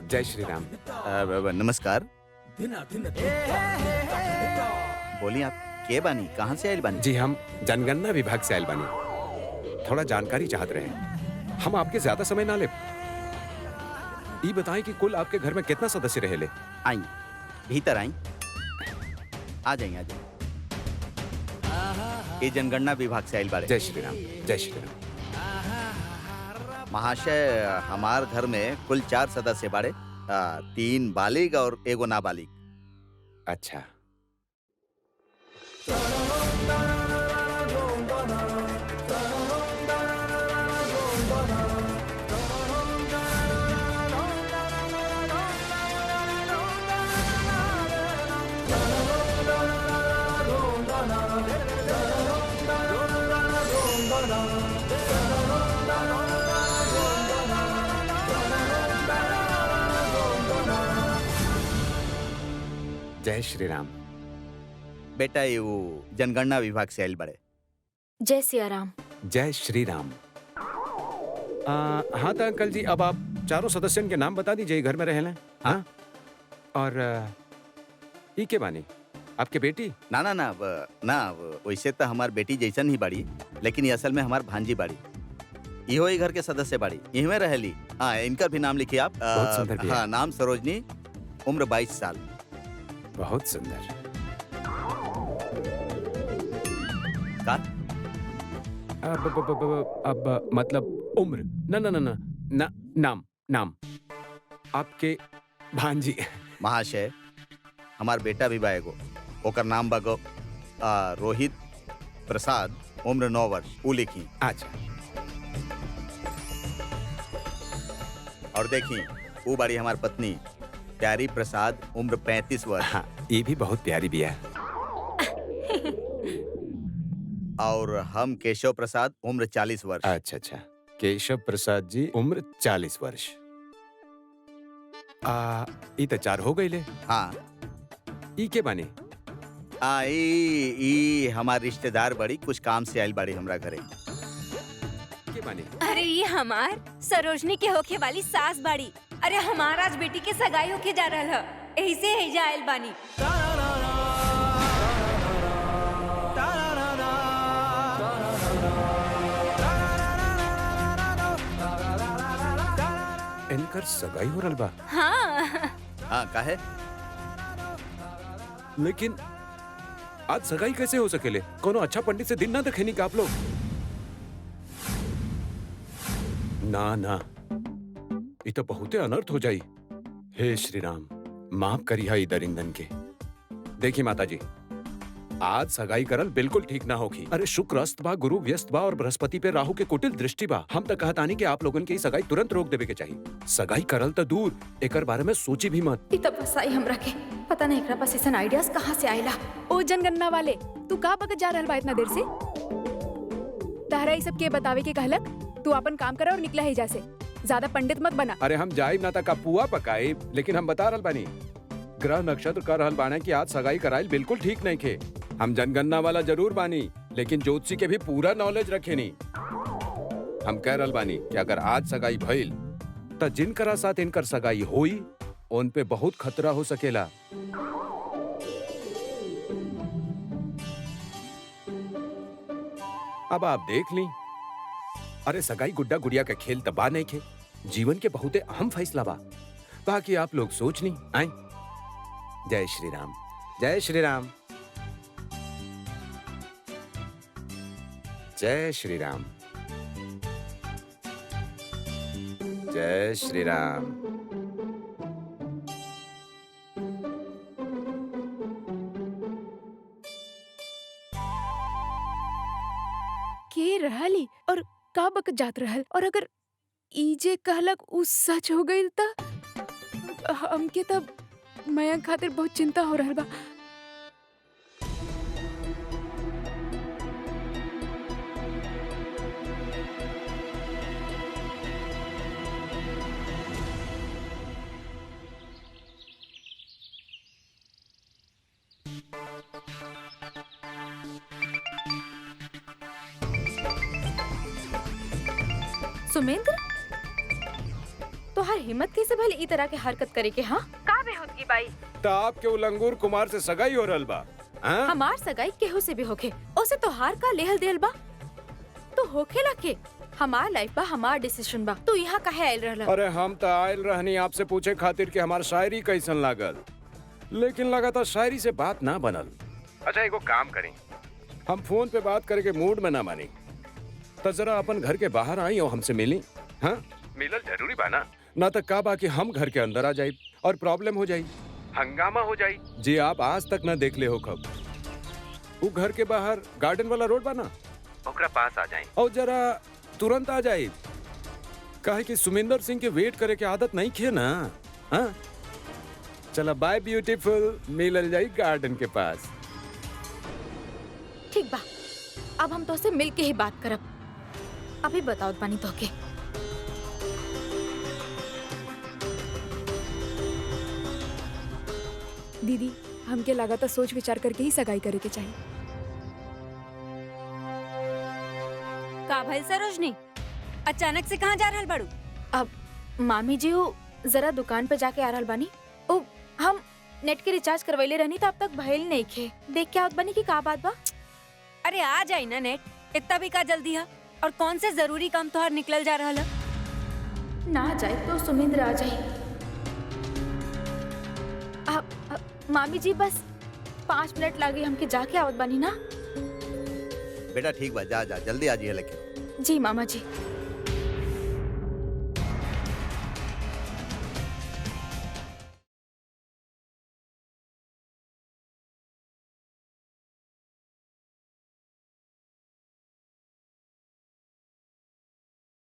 Speaker 7: जय श्री राम।
Speaker 3: नमस्कार। बोली आप के बानी, कहाँ से आयल बानी?
Speaker 7: जी हम जनगणना विभाग से आयल बानी, थोड़ा जानकारी चाहत रहे। हम आपके ज्यादा समय ना ले। ये बताएं कि कुल आपके घर में कितना सदस्य रहेले?
Speaker 3: आई भीतर आई, आ जाइए आ जाइए। ये जनगणना विभाग से आयल बारे।
Speaker 7: जय श्री राम। जय श्री राम।
Speaker 3: महाशय, हमार घर में कुल 4 सदस्य बाड़े, 3 बालिग और एगो नाबालिग।
Speaker 7: अच्छा। जय श्री राम।
Speaker 3: बेटा ये वो जनगणना विभाग से आयल बड़े।
Speaker 2: जय सिया राम।
Speaker 7: जय श्री राम। हाँ तो अंकल जी, अब आप चारों सदस्यों के नाम बता दीजिए घर में रहें। हाँ, और ये के बानी आपके बेटी?
Speaker 3: ना ना ना ना, वैसे तो हमार बेटी जैसन ही बाड़ी, लेकिन ये असल में हमार भांजी बाड़ी। इहो ही घर के सदस्य बाड़ी, यही में रहेली। हाँ, इनका भी नाम लिखिए आप।
Speaker 7: बहुत सुंदर भी है।
Speaker 3: हाँ, नाम सरोजनी, उम्र 22 साल।
Speaker 7: बहुत सुंदर।
Speaker 3: का?
Speaker 7: अब मतलब उम्र ना ना ना ना ना नाम नाम आपके भांजी।
Speaker 3: महाशय, हमार बेटा भी बा एगो, ओकर नाम बा रोहित प्रसाद, उम्र 9 वर्ष। उ लिखी।
Speaker 7: अच्छा।
Speaker 3: और देखी, वो बाड़ी हमार पत्नी प्यारी प्रसाद, उम्र 35 वर्ष।
Speaker 7: हाँ, ये भी बहुत प्यारी भी है।
Speaker 3: और हम केशव प्रसाद, उम्र 40 वर्ष।
Speaker 7: अच्छा अच्छा, केशव प्रसाद जी उम्र 40 वर्ष। ये तो 4 हो गई ले।
Speaker 3: हाँ,
Speaker 7: ई के बानी?
Speaker 3: ई हमार रिश्तेदार बड़ी, कुछ काम से आयल बड़ी हमरा घरे।
Speaker 7: के बानी?
Speaker 6: अरे ये हमार सरोजनी के होखे वाली सास बाड़ी। अरे हमारा आज बेटी के सगाई होके जा रहा है, यही से हेजा आयल बानी।
Speaker 7: इनकर सगाई हो रहा बा।
Speaker 6: हाँ।
Speaker 3: हाँ, काहे?
Speaker 7: लेकिन आज सगाई कैसे हो सकेले? कोनो अच्छा पंडित से दिन ना देखेनी का आप लोग? ना ना, ये तो बहुते अनर्थ हो जाई। हे श्री राम, माफ करिहा ई दरिंदन के। देखी माता जी, आज सगाई करल बिल्कुल ठीक ना होगी। अरे शुक्र अस्त बा, गुरु व्यस्त बा और बृहस्पति पे राहु के कुटिल दृष्टि बा। हम तो कहतानी कि आप लोगन के ई सगाई तुरंत रोक देवे के चाहिए। सगाई करल तो दूर, एकर बारे में सोची भी मत।
Speaker 2: ई तो फसाई हमरा के। पता नहीं एकरा पास ऐसा आइडियाज कहाँ से आइला।
Speaker 5: ओ जनगणना वाले, तू का बगत जा रहल बा इतना देर से? तारा ये सब के बतावे के कहलक? तू अपन काम करा और निकला है जैसे। ज्यादा पंडित मत बना।
Speaker 7: अरे हम जाइब ना तक पुआ पकाई, लेकिन हम बता रहल बानी ग्रह नक्षत्र कर रहल बाने कि आज सगाई कराइल बिल्कुल ठीक नहीं खे। हम जनगणना वाला जरूर बानी, लेकिन ज्योतिषी के भी पूरा नॉलेज रखे नी। हम कह रहल बानी कि अगर आज सगाई भइल त जिनकरा साथ इनकर सगाई होई उन पे बहुत खतरा हो सकेला। अब आप देख ली। अरे सगाई गुड्डा गुड़िया का खेल तबा नहीं खे, जीवन के बहुते अहम फैसला बा। बाकी आप लोग सोच ली। आए, जय श्री राम, जय श्री राम, जय श्री राम, जय श्री राम।
Speaker 5: के रहली और का बक जात रहल, और अगर ई जे कहलक उ सच हो गइल त हमके तब मयंक खातिर बहुत चिंता हो रहल बा।
Speaker 2: सुमेंद्र, तोहार हिम्मत कैसे भले ई तरह के हरकत करे के? हाँ, का बेहोद की बाई?
Speaker 7: तो आपके उलंगूर कुमार से सगाई हो रहल बा? हाँ?
Speaker 2: हमार सगाई केहू से भी होखे, ओसे तोहार का लेहल देहल बा? तो होखेला के? हमार लाइफ बा, हमार डिसीजन बा। तू यहाँ काहे आयल रहला?
Speaker 7: अरे हम तो आयल रहनी आपसे पूछे खातिर कि हमार शायरी कैसन लागल, लेकिन लगातार शायरी से बात ना बनल। अच्छा एगो काम करें, हम फोन पे बात करे के मूड में ना मानी, तो जरा अपन घर के बाहर आई और हमसे मिली। हाँ, मिलल जरूरी बा ना तो का बा कि हम घर के अंदर आ जाए और प्रॉब्लम हो जाई, हंगामा हो जाई। जी आप आज तक ना देख ले हो कब। वो घर के बाहर गार्डन वाला रोड बा ना, ओकरा पास आ जाए और जरा तुरंत आ जाए, काहे कि सुमिंदर सिंह के वेट करे के आदत नहीं खे ना। हाँ, चला बाय ब्यूटीफुल, मिलल जाई गार्डन के पास।
Speaker 2: ठीक बा, अब हम तोसे मिल के ही बात करब। अभी बताओ बानी तोके।
Speaker 5: दीदी, हमके लगातार सोच विचार करके ही सगाई करे के चाहिए।
Speaker 6: का भइल सरोजनी, अचानक से कहाँ जा रहल बाड़ू?
Speaker 2: अब मामी जी वो जरा दुकान पे जाके आ रहल बानी। ओ हम नेट के रिचार्ज करवैले रहनी तो अब तक भइल नहीं खे। देख के आवत बानी कि का बात बा।
Speaker 6: अरे आ जाई ना नेट, इतना भी का जल्दी है? और कौन से जरूरी काम तोहार निकल जा रहा है?
Speaker 2: ना जाए तो सुमिंद्र आ जाए। मामी जी बस 5 मिनट लागे, हमके जाके आवत बानी ना।
Speaker 3: बेटा ठीक बा, जा जा जल्दी आ जाइए लेकिन।
Speaker 2: जी मामा जी।